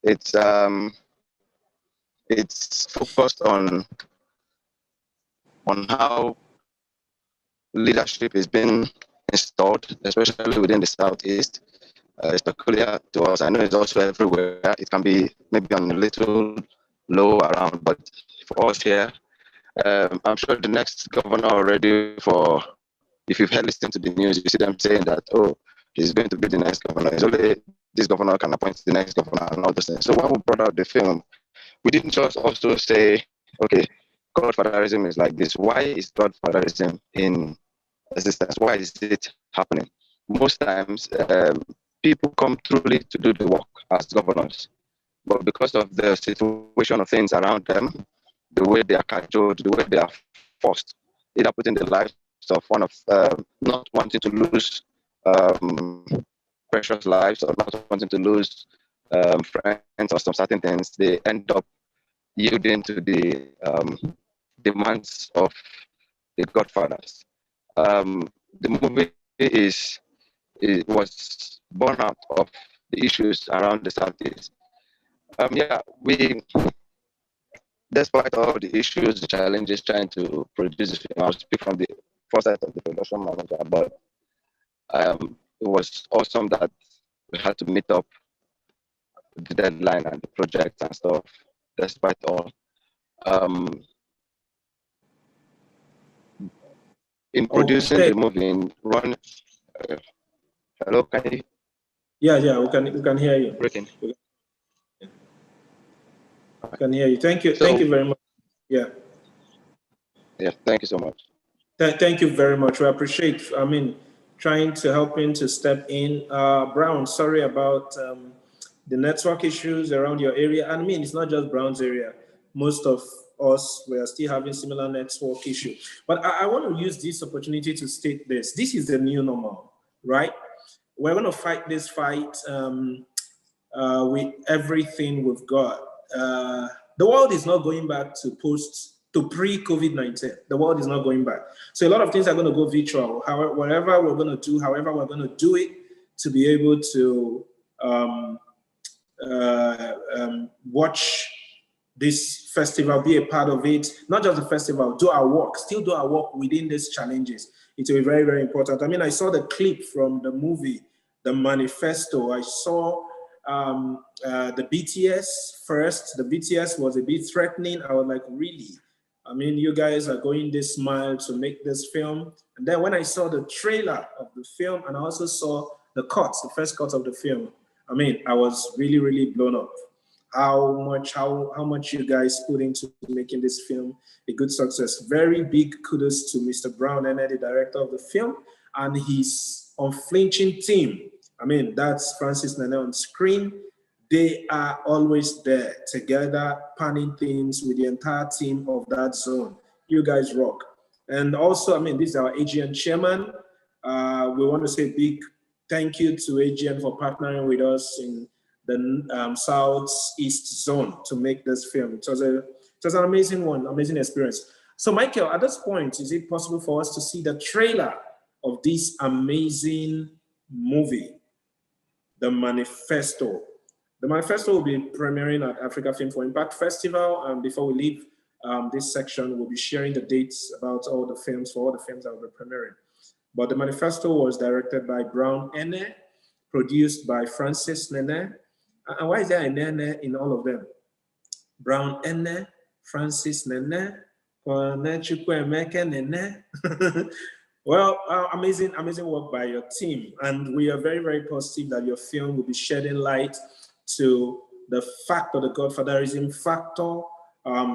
It's focused on how leadership is being installed, especially within the Southeast. It's peculiar to us. I know it's also everywhere. It can be maybe on a little low around, but for us here, I'm sure the next governor already if you've listened to the news, you see them saying that, oh, he's going to be the next governor. It's only this governor can appoint the next governor and all those things. So when we brought out the film, we didn't just also say, okay, godfatherism is like this. Why is godfatherism in existence? Why is it happening? Most times, people come truly to do the work as governors, but because of the situation of things around them, the way they are cajoled, the way they are forced, either putting the lives of one of not wanting to lose precious lives or not wanting to lose friends or some certain things, they end up yielding to the demands of the godfathers. The movie was born out of the issues around the Southeast. Despite all the issues, the challenges trying to produce the film, I'll speak from the foresight of the production manager, but it was awesome that we had to meet up the deadline and the project and stuff, despite all. In producing the movie, hello, can you? Yeah, we can hear you. Breaking. I can hear you. Thank you very much. Yeah. Yeah, thank you so much. Thank you very much. We appreciate, trying to help in to step in. Brown, sorry about the network issues around your area. And it's not just Brown's area. Most of us, we are still having similar network issue. But I want to use this opportunity to state this. This is the new normal, right? We're going to fight this fight with everything we've got. The world is not going back to pre-COVID-19. The world is not going back. So a lot of things are going to go virtual. However, whatever we're going to do, however we're going to do it to be able to watch this festival, be a part of it, not just the festival, still do our work within these challenges. It will be very, very important. I saw the clip from the movie, The Manifesto. I saw the BTS first. The BTS was a bit threatening. I was like, really? You guys are going this mile to make this film. And then when I saw the trailer of the film, and I also saw the first cut of the film, I was really, really blown up. How much you guys put into making this film a good success. Very big kudos to Mr. Brown and the director of the film, and his unflinching team. That's Francis Nene on screen. They are always there together, panning things with the entire team of that zone. You guys rock. And also, this is our AGN chairman. We want to say big thank you to AGN for partnering with us in the Southeast zone to make this film. It was an amazing experience. So Michael, at this point, is it possible for us to see the trailer of this amazing movie, The Manifesto? The Manifesto will be premiering at Africa Film for Impact Festival. And before we leave this section, we'll be sharing the dates about all the films that will be premiering. But the manifesto was directed by Brown Ene, produced by Francis Nene. And why is there a Nene in all of them? Brown Ene, Francis Nene, Nene. Well, amazing work by your team. And we are very, very positive that your film will be shedding light to the fact of the godfatherism factor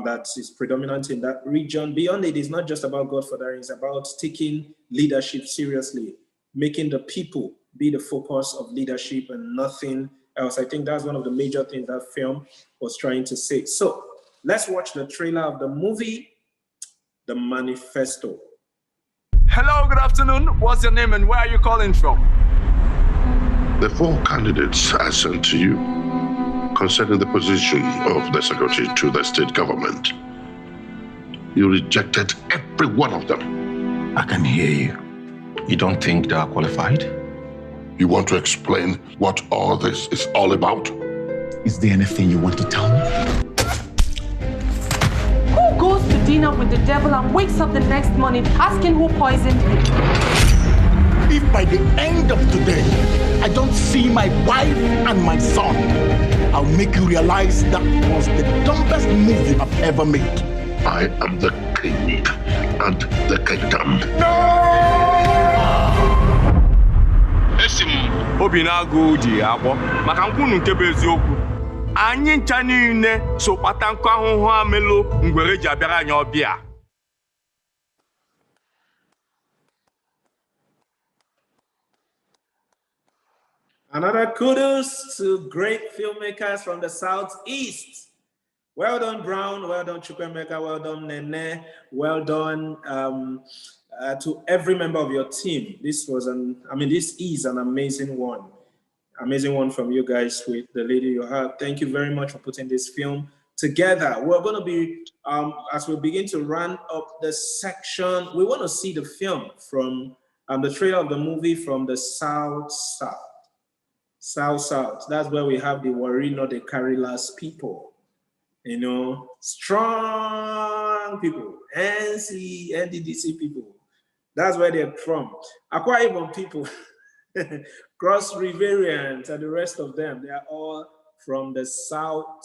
that is predominant in that region. Beyond it, it's not just about godfathering, it's about taking leadership seriously, making the people be the focus of leadership and nothing else. I think that's one of the major things that film was trying to say. So let's watch the trailer of the movie, The Manifesto. Hello, good afternoon. What's your name and where are you calling from? The 4 candidates I sent to you concerning the position of the secretary to the state government. You rejected every one of them. I can hear you. You don't think they are qualified? You want to explain what all this is all about? Is there anything you want to tell me? Who goes to dinner with the devil and wakes up the next morning asking who poisoned him? If by the end of today, I don't see my wife and my son, I'll make you realize that was the dumbest move you have ever made. I am the king and the kingdom. Esim obi na-agụ ji akpọ maka nkwunu nke bụ eziokwu. Anyị ncha niile so kpata nkụ ahụhụ amelu ngwere ji abịara anyị ọbịa. Another kudos to great filmmakers from the Southeast. Well done, Brown. Well done, Chukwemeka. Well done, Nene. Well done to every member of your team. This is an amazing one. Amazing one from you guys with the lady you have. Thank you very much for putting this film together. We're going to be, as we begin to run up the section, we want to see the film from the trailer of the movie from the South. That's where we have the Warino, the Karilas people. You know, strong people, NDDC people. That's where they're from. Akwa Ibom people, Cross Riverians, and the rest of them, they are all from the South.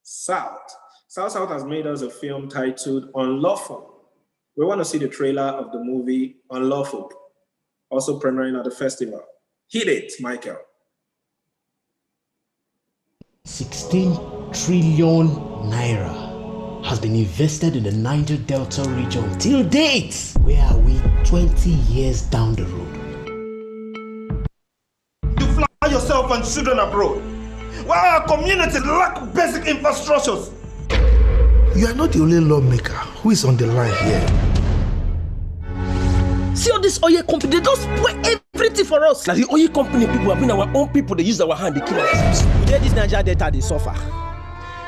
South has made us a film titled Unlawful. We want to see the trailer of the movie Unlawful, also premiering at the festival. Hit it, Michael. 16 trillion naira has been invested in the Niger Delta region till date. Where are we 20 years down the road? You fly yourself and children abroad, while our communities lack basic infrastructures. You are not the only lawmaker who is on the line here. See all this oil company, they just spoil everything for us. Like the oil company people have been our own people, they use our hand, they kill us. Today this Niger data, they suffer.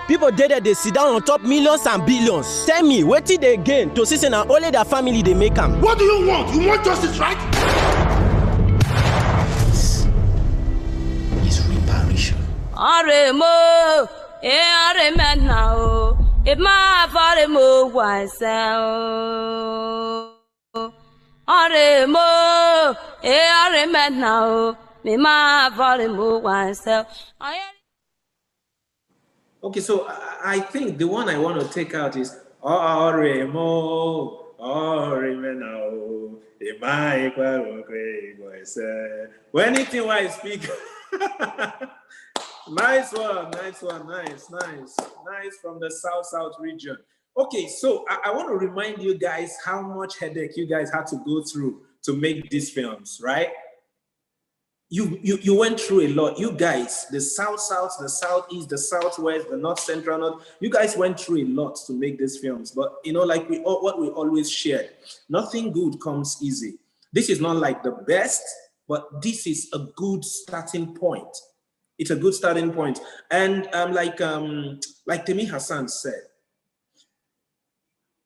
People there, they sit down on top millions and billions. Tell me, what did they gain to see now only their family they make them? What do you want? You want justice, right? This is reparation. Aremo, aremen now. If my father move was Aremo, aremen now. Me my father move was Okay, so I think the one I want to take out is Oremo, Oremena, when anything I speak. Nice one, nice from the South region. Okay, so I want to remind you guys how much headache you guys had to go through to make these films, right? You went through a lot. You guys, the South, the Southeast, the Southwest, the North Central North, you guys went through a lot to make these films. But you know, like what we always share, nothing good comes easy. This is not like the best, but this is a good starting point. It's a good starting point. And like Temi Hassan said,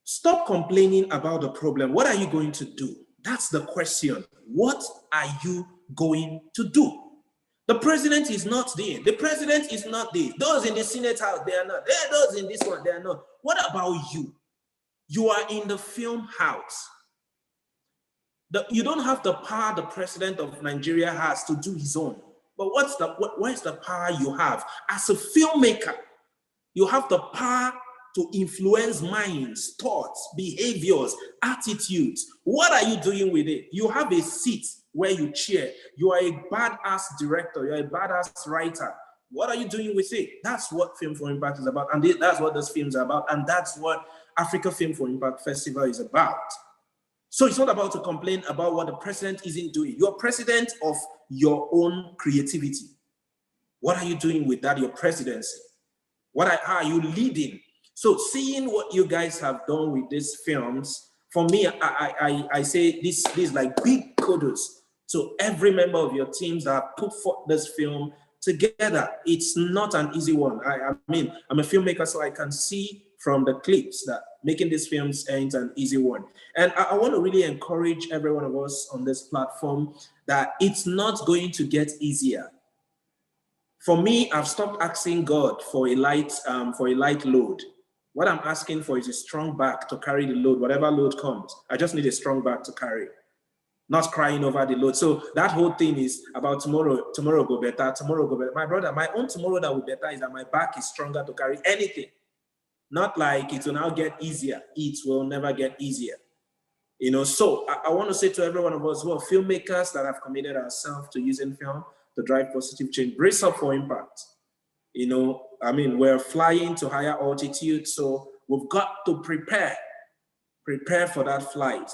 stop complaining about the problem. What are you going to do? That's the question. What are you going to do? The president is not there. The president is not there. Those in the Senate House, they are not. Those in this one, they are not. What about you? You are in the film house. You don't have the power the president of Nigeria has to do his own. But where's the power you have? As a filmmaker, you have the power to influence minds, thoughts, behaviors, attitudes. What are you doing with it? You have a seat where you cheer. You are a badass director. You're a badass writer. What are you doing with it? That's what Film for Impact is about. And that's what this film is about. And that's what Africa Film for Impact Festival is about. So it's not about to complain about what the president isn't doing. You're president of your own creativity. What are you doing with that, your presidency? How are you leading? So seeing what you guys have done with these films, for me, I say this is like big kudos to every member of your teams that have put forth this film together. It's not an easy one. I mean, I'm a filmmaker, so I can see from the clips that making these films ain't an easy one. And I want to really encourage every one of us on this platform that it's not going to get easier. For me, I've stopped asking God for a light load. What I'm asking for is a strong back to carry the load, whatever load comes. I just need a strong back to carry, not crying over the load. So that whole thing is about tomorrow go better, tomorrow go better. My brother, my own tomorrow that will be better is that my back is stronger to carry anything. Not like it will now get easier. It will never get easier. You know, so I want to say to every one of us who are filmmakers that have committed ourselves to using film to drive positive change, brace up for impact. You know, I mean, we're flying to higher altitude, so we've got to prepare for that flight,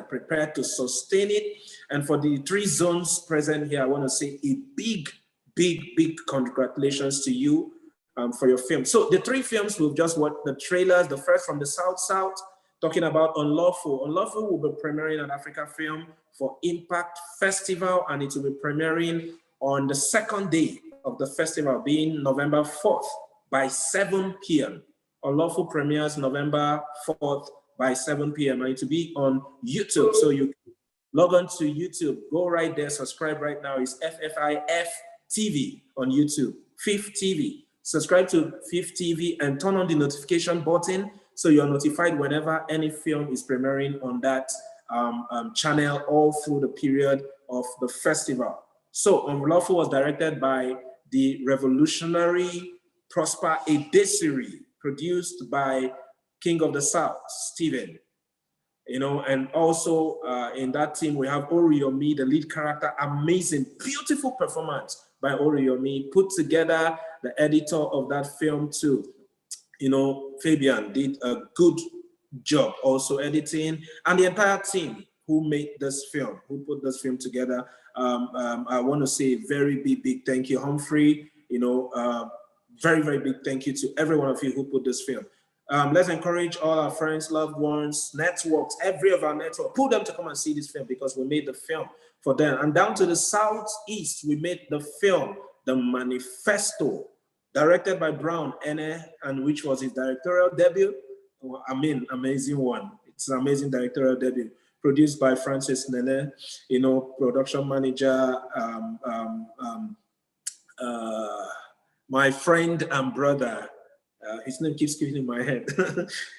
prepare to sustain it. And for the 3 zones present here, I want to say a big congratulations to you for your film. So the 3 films we've just watched the trailers. The first from the South, talking about Unlawful. Unlawful will be premiering at Africa Film for Impact Festival, and it will be premiering on the 2nd day of the festival, being November 4th by 7 p.m. Unlawful premieres November 4th by 7 p.m. and it will be on YouTube. So you log on to YouTube, go right there, subscribe right now. It's FFIF TV on YouTube, FIF TV. Subscribe to FIF TV and turn on the notification button so you're notified whenever any film is premiering on that channel all through the period of the festival. So Unlawful was directed by the revolutionary Prosper Edesiri, produced by King of the South, Stephen. You know, and also in that team, we have Oriyomi, the lead character, amazing, beautiful performance by Oriyomi, put together the editor of that film too. You know, Fabian did a good job also editing, and the entire team who made this film, who put this film together. I want to say a very big thank you, Humphrey. You know, very big thank you to every one of you who put this film. Let's encourage all our friends, loved ones, networks, every of our network, pull them to come and see this film because we made the film for them. And down to the Southeast, we made the film, The Manifesto, directed by Brown Ene, and which was his directorial debut. I mean, amazing one. It's an amazing directorial debut. Produced by Francis Nene, you know, production manager, my friend and brother. His name keeps keeping in my head.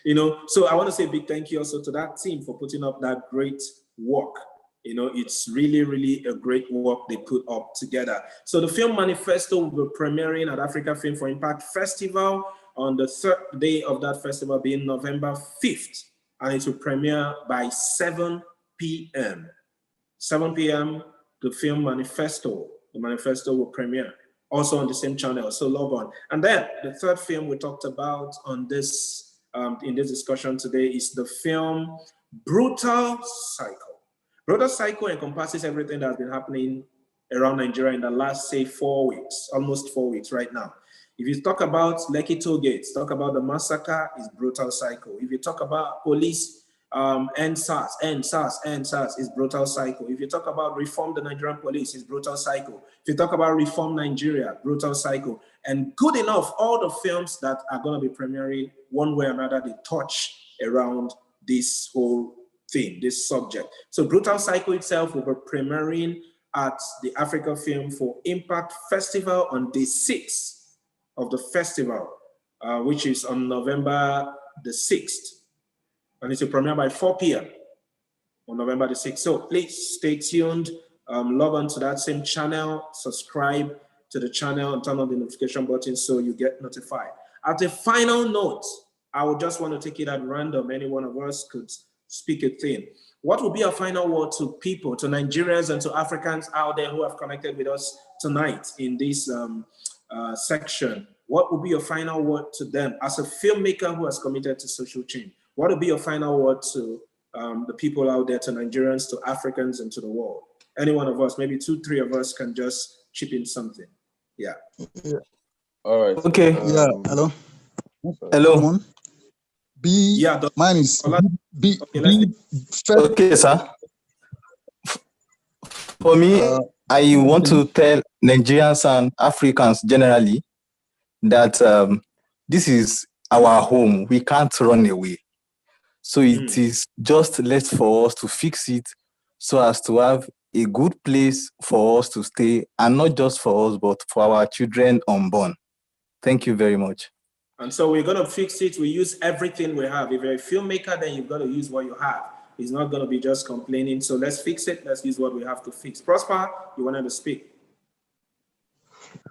You know, so I want to say a big thank you also to that team for putting up that great work. You know, it's really a great work they put up together. So the film Manifesto will be premiering at Africa Film for Impact Festival on the 3rd day of that festival, being November 5th. And it will premiere by 7 p.m. 7 p.m. the film Manifesto. The Manifesto will premiere also on the same channel, so log on. And then the 3rd film we talked about on this in this discussion today is the film Brutal Cycle. Brutal Cycle encompasses everything that's been happening around Nigeria in the last, say, 4 weeks, almost 4 weeks right now. If you talk about Lekki toll gates, talk about the massacre, is Brutal Cycle. If you talk about police, end SARS, is Brutal Cycle. If you talk about reform the Nigerian police, is Brutal Cycle. If you talk about reform Nigeria, Brutal Cycle. And good enough, all the films that are going to be premiering, one way or another, they touch around this whole thing, this subject. So Brutal Cycle itself will be premiering at the Africa Film for Impact Festival on day 6 of the festival, which is on November the 6th. And it's a premiere by 4 p.m. on November the 6th. So please stay tuned, log on to that same channel, subscribe to the channel and turn on the notification button so you get notified. At a final note, I would just want to take it at random. Any one of us could speak a thing. What would be a final word to people, to Nigerians and to Africans out there who have connected with us tonight in this section? What would be your final word to them as a filmmaker who has committed to social change? What would be your final word to the people out there, to Nigerians, to Africans, and to the world? Any one of us, maybe 2-3 of us can just chip in something. Yeah. All right. Okay. Yeah. Hello. Hello. Come on. Mine is B. Okay, sir. For me, I want to tell Nigerians and Africans generally that this is our home. We can't run away. So it is just left for us to fix it so as to have a good place for us to stay, and not just for us, but for our children unborn. Thank you very much. And so we're going to fix it. We use everything we have. If you're a filmmaker, then you've got to use what you have. It's not going to be just complaining. So let's fix it. Let's use what we have to fix. Prosper, you wanted to speak.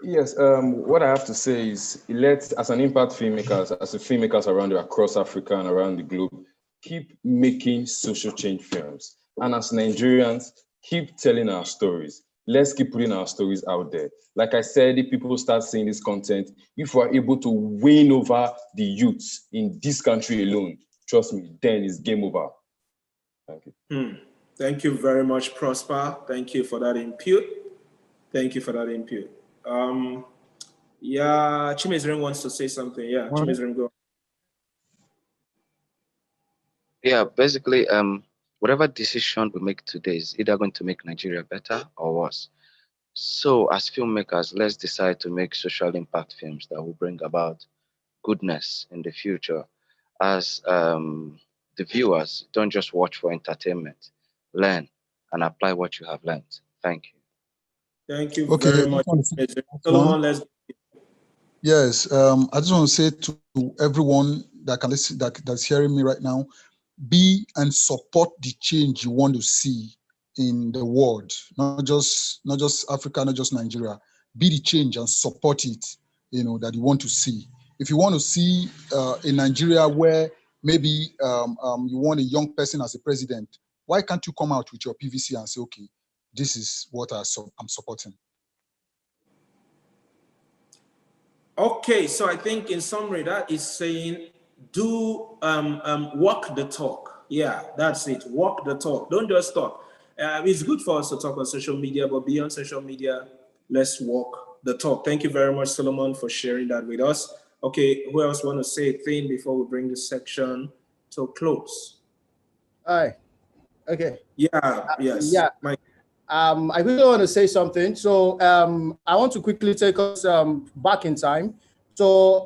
Yes, what I have to say is, let's, as an impact filmmakers, as a filmmakers around across Africa and around the globe, keep making social change films. And as Nigerians, keep telling our stories. Let's keep putting our stories out there. Like I said, if people start seeing this content, if we're able to win over the youths in this country alone, trust me, then it's game over. Thank you. Thank you very much, Prosper. Thank you for that input. Thank you for that input. Yeah, Chimezren wants to say something. Yeah, Chimezren, go. Yeah, basically, whatever decision we make today is either going to make Nigeria better or worse. So as filmmakers, let's decide to make social impact films that will bring about goodness in the future. As the viewers, don't just watch for entertainment, learn and apply what you have learned. Thank you. Thank you very much. Solomon, let's. Yes, I just want to say to everyone that can listen, that's hearing me right now, be and support the change you want to see in the world, not just Africa, not just Nigeria. Be the change and support it, that you want to see. If you want to see a Nigeria where maybe you want a young person as a president, why can't you come out with your PVC and say, okay, this is what I'm supporting? Okay, so I think in summary, that is saying, do walk the talk. Yeah, that's it. Walk the talk. Don't just talk. It's good for us to talk on social media, but beyond social media, let's walk the talk. Thank you very much, Solomon, for sharing that with us. Okay, who else want to say a thing before we bring this section to a close? Hi. Okay. Yeah, yes. Yeah. Mike. I really want to say something. So I want to quickly take us back in time. So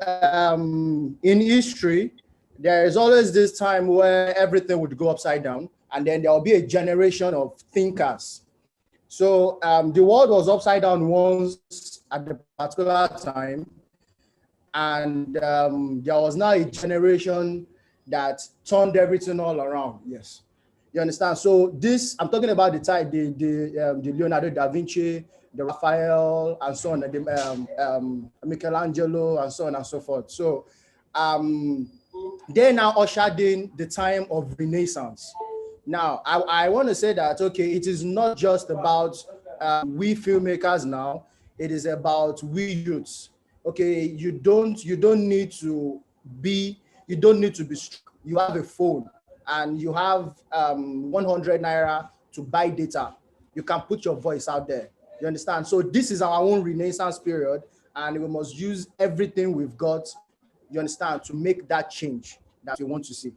in history, there is always this time where everything would go upside down, and then there will be a generation of thinkers. So the world was upside down once at the particular time, and there was now a generation that turned everything all around. Yes. You understand? So this, I'm talking about the time, the Leonardo da Vinci, the Raphael, and so on, the Michelangelo, and so on and so forth. So they now ushered in the time of Renaissance. Now, I want to say that, okay, it is not just about we filmmakers now, it is about we youths. Okay, you don't need to be strong. You have a phone and you have 100 naira to buy data. You can put your voice out there. You understand? So this is our own Renaissance period, and we must use everything we've got, you understand, to make that change that we want to see.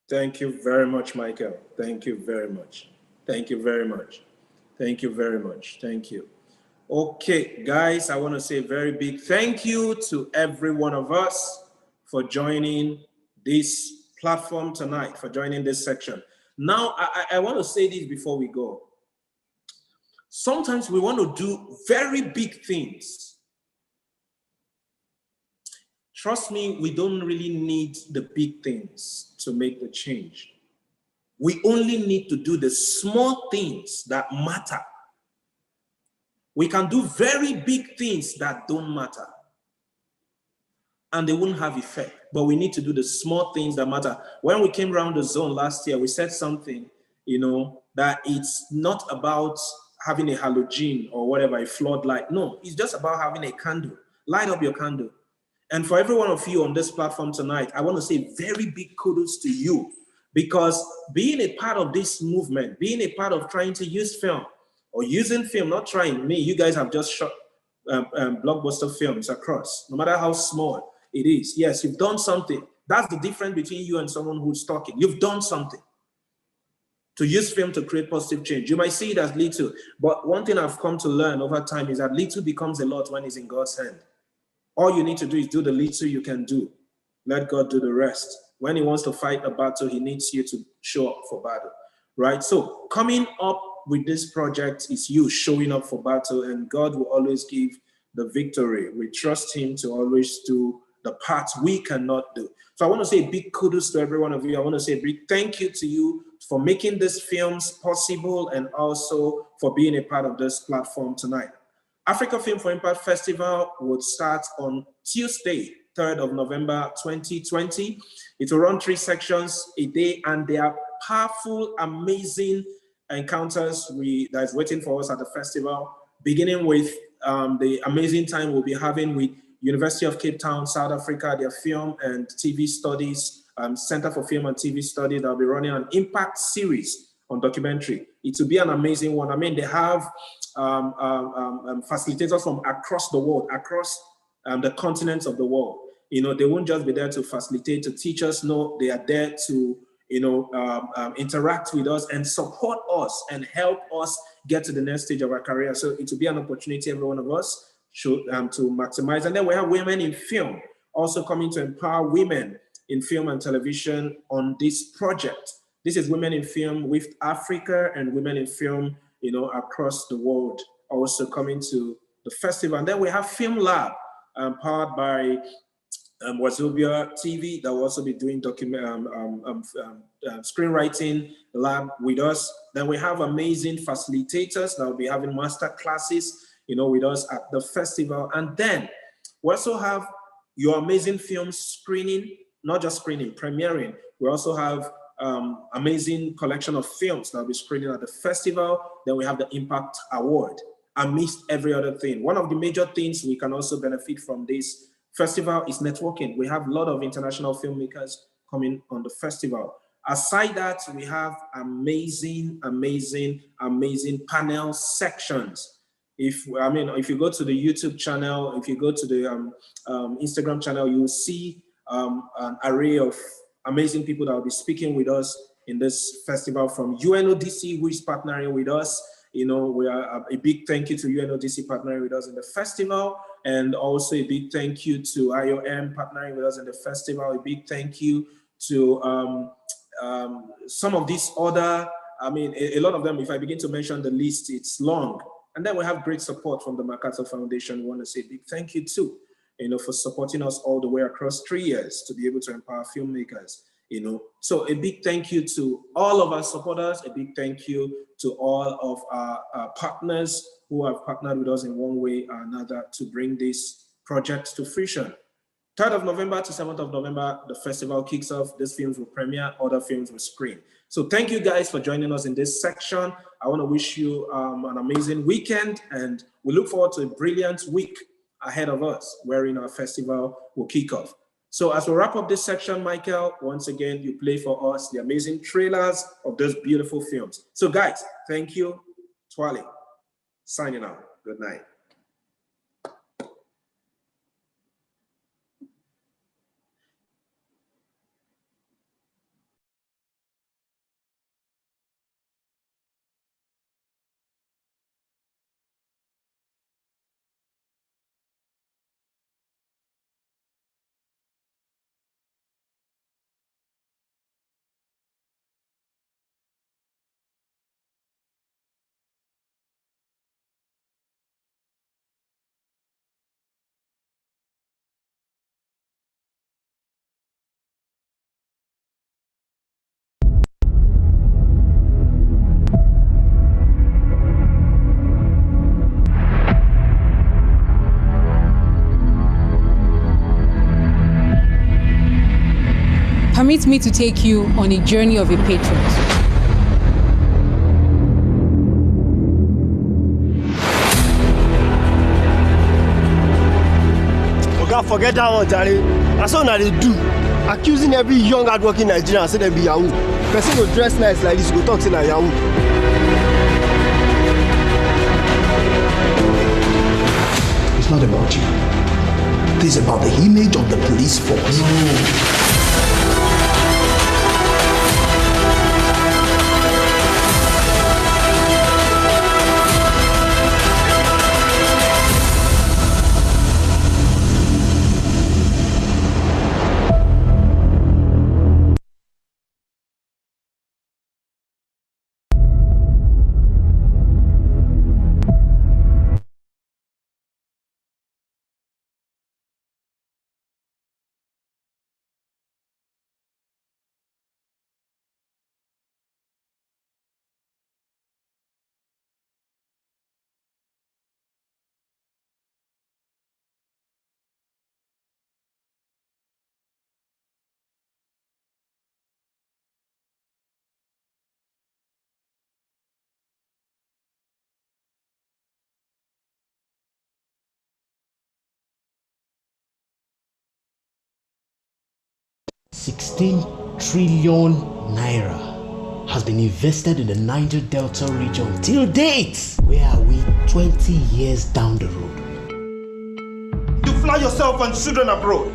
Thank you very much, Michael. Thank you very much. Thank you very much. Thank you very much. Thank you. Okay, guys, I want to say a very big thank you to every one of us for joining this platform tonight, for joining this section. Now, I want to say this before we go. Sometimes we want to do very big things. Trust me, we don't really need the big things to make the change. We only need to do the small things that matter. We can do very big things that don't matter, and they won't have effect. But we need to do the small things that matter. When we came around the zone last year, we said something, that it's not about having a halogen or whatever, a floodlight. No, it's just about having a candle. Light up your candle. And for every one of you on this platform tonight, I want to say very big kudos to you, because being a part of this movement, being a part of trying to use film or using film, not trying me, you guys have just shot blockbuster films across, no matter how small it is. Yes, you've done something. That's the difference between you and someone who's talking. You've done something. To use film to create positive change. You might see it as little, but one thing I've come to learn over time is that little becomes a lot when it's in God's hand. All you need to do is do the little you can do. Let God do the rest. When he wants to fight a battle, he needs you to show up for battle, right? So coming up with this project is you showing up for battle, and God will always give the victory. We trust him to always do the parts we cannot do. So I want to say a big kudos to every one of you. I want to say a big thank you to you for making these films possible and also for being a part of this platform tonight. Africa Film for Impact Festival would start on Tuesday, 3rd of November, 2020. It will run 3 sections a day, and they are powerful, amazing encounters that is waiting for us at the festival, beginning with the amazing time we'll be having with University of Cape Town, South Africa, their Film and TV Studies, Center for Film and TV Studies. They'll be running an impact series on documentary. It will be an amazing one. I mean, they have facilitators from across the world, across the continents of the world. They won't just be there to facilitate, to teach us. No, they are there to, interact with us and support us and help us get to the next stage of our career. So it will be an opportunity, every one of us should to maximize. And then we have women in film also coming to empower women in film and television on this project. This is Women in Film with Africa and Women in Film, across the world also coming to the festival. And then we have Film Lab, powered by Wazobia TV, that will also be doing screenwriting lab with us. Then we have amazing facilitators that will be having master classes, with us at the festival. And then we also have your amazing film screening, not just screening, premiering. We also have amazing collection of films that will be screening at the festival. Then we have the Impact Award, amidst every other thing. One of the major things we can also benefit from this festival is networking. We have a lot of international filmmakers coming on the festival. Aside that, we have amazing panel sections. If you go to the YouTube channel, if you go to the Instagram channel, you will see an array of amazing people that will be speaking with us in this festival, from UNODC, who is partnering with us. We are a big thank you to UNODC partnering with us in the festival, and also a big thank you to IOM partnering with us in the festival. A big thank you to some of these other, a lot of them, if I begin to mention the list, it's long. And then we have great support from the MacArthur Foundation. We want to say a big thank you too, for supporting us all the way across 3 years to be able to empower filmmakers, So a big thank you to all of our supporters, a big thank you to all of our partners who have partnered with us in one way or another to bring this project to fruition. 3rd of November to 7th of November, the festival kicks off. These films will premiere, other films will screen. So thank you guys for joining us in this section. I want to wish you an amazing weekend, and we look forward to a brilliant week ahead of us, wherein our festival will kick off. So as we wrap up this section, Michael, once again, you play for us the amazing trailers of those beautiful films. So guys, thank you. Twali, signing out. Good night. Permit me to take you on a journey of a patriot. Forget that one, Charlie. That's all they do. Accusing every young hardworking Nigerian say they be Yahoo. Person go dress nice like this, go talk to na Yahoo. It's not about you. This is about the image of the police force. ₦16 trillion has been invested in the Niger Delta region till date. Where are we 20 years down the road? You fly yourself and children abroad.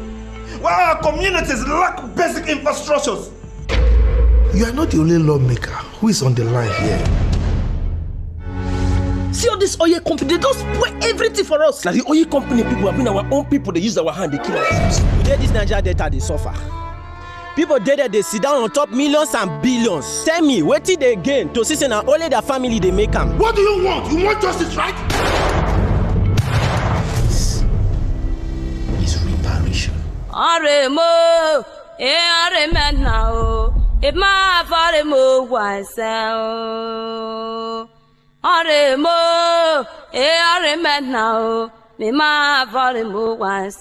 While our communities lack basic infrastructures. You are not the only lawmaker who is on the line here. See all this oil company, they just spoil everything for us. Like the oil company people have been our own people, they use our hand, they kill us. Today this Niger Delta, they suffer. People there, they sit down on top millions and billions. Tell me, what did they gain to see now only their family they make them? What do you want? You want justice, right? This is reparation. Aremo, now. It my faremo was Aremo, now. Me my faremo was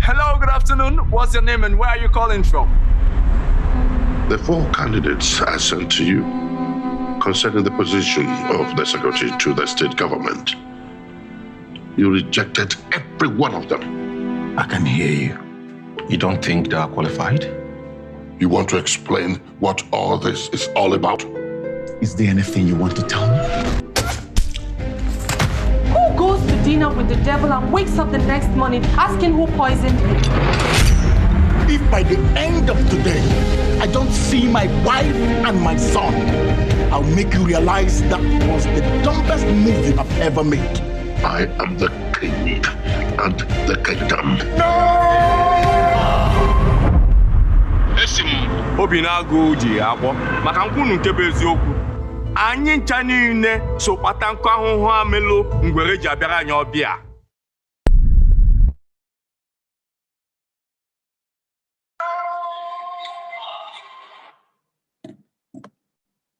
Hello, good afternoon. What's your name and where are you calling from? The 4 candidates I sent to you concerning the position of the secretary to the state government. You rejected every one of them. I can hear you. You don't think they are qualified? You want to explain what all this is all about? Is there anything you want to tell me? Who goes to dinner with the devil and wakes up the next morning asking who poisoned him? If by the end of today, I don't see my wife and my son, I'll make you realize that was the dumbest movie I've ever made. I am the king and the kingdom. Esim obi na-agụ ji akpọ maka nkwunu nke bụ eziokwu. Anyị ncha niile so kpata nkụ ahụhụ amelu ngwere ji abịara anyị ọbịa.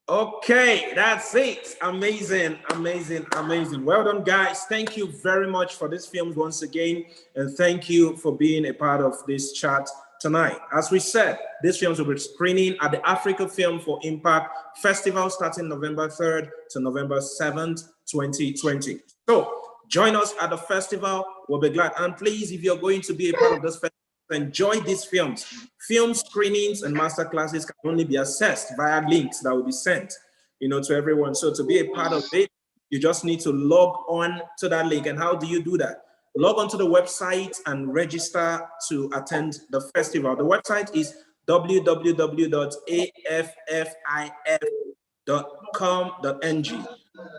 Okay, that's it. Amazing, amazing, amazing. Well done, guys. Thank you very much for this film once again. And thank you for being a part of this chat tonight. As we said, this film will be screening at the Africa Film for Impact Festival starting November 3rd to November 7th, 2020. So join us at the festival. We'll be glad. And please, if you're going to be a part of this festival, enjoy these films. Film screenings and master classes can only be accessed via links that will be sent, to everyone. So to be a part of it, you just need to log on to that link. And how do you do that? Log on to the website and register to attend the festival. The website is www.affif.com.ng.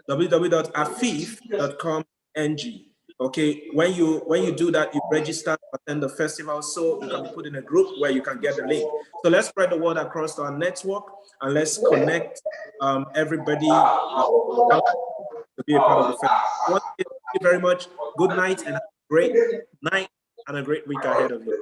www.afif.com.ng. Okay, when you do that, you register to attend the festival, so you can be put in a group where you can get the link. So let's spread the word across our network, and let's connect everybody to be a part of the festival. Thank you very much. Good night, and have a great night and a great week ahead of you.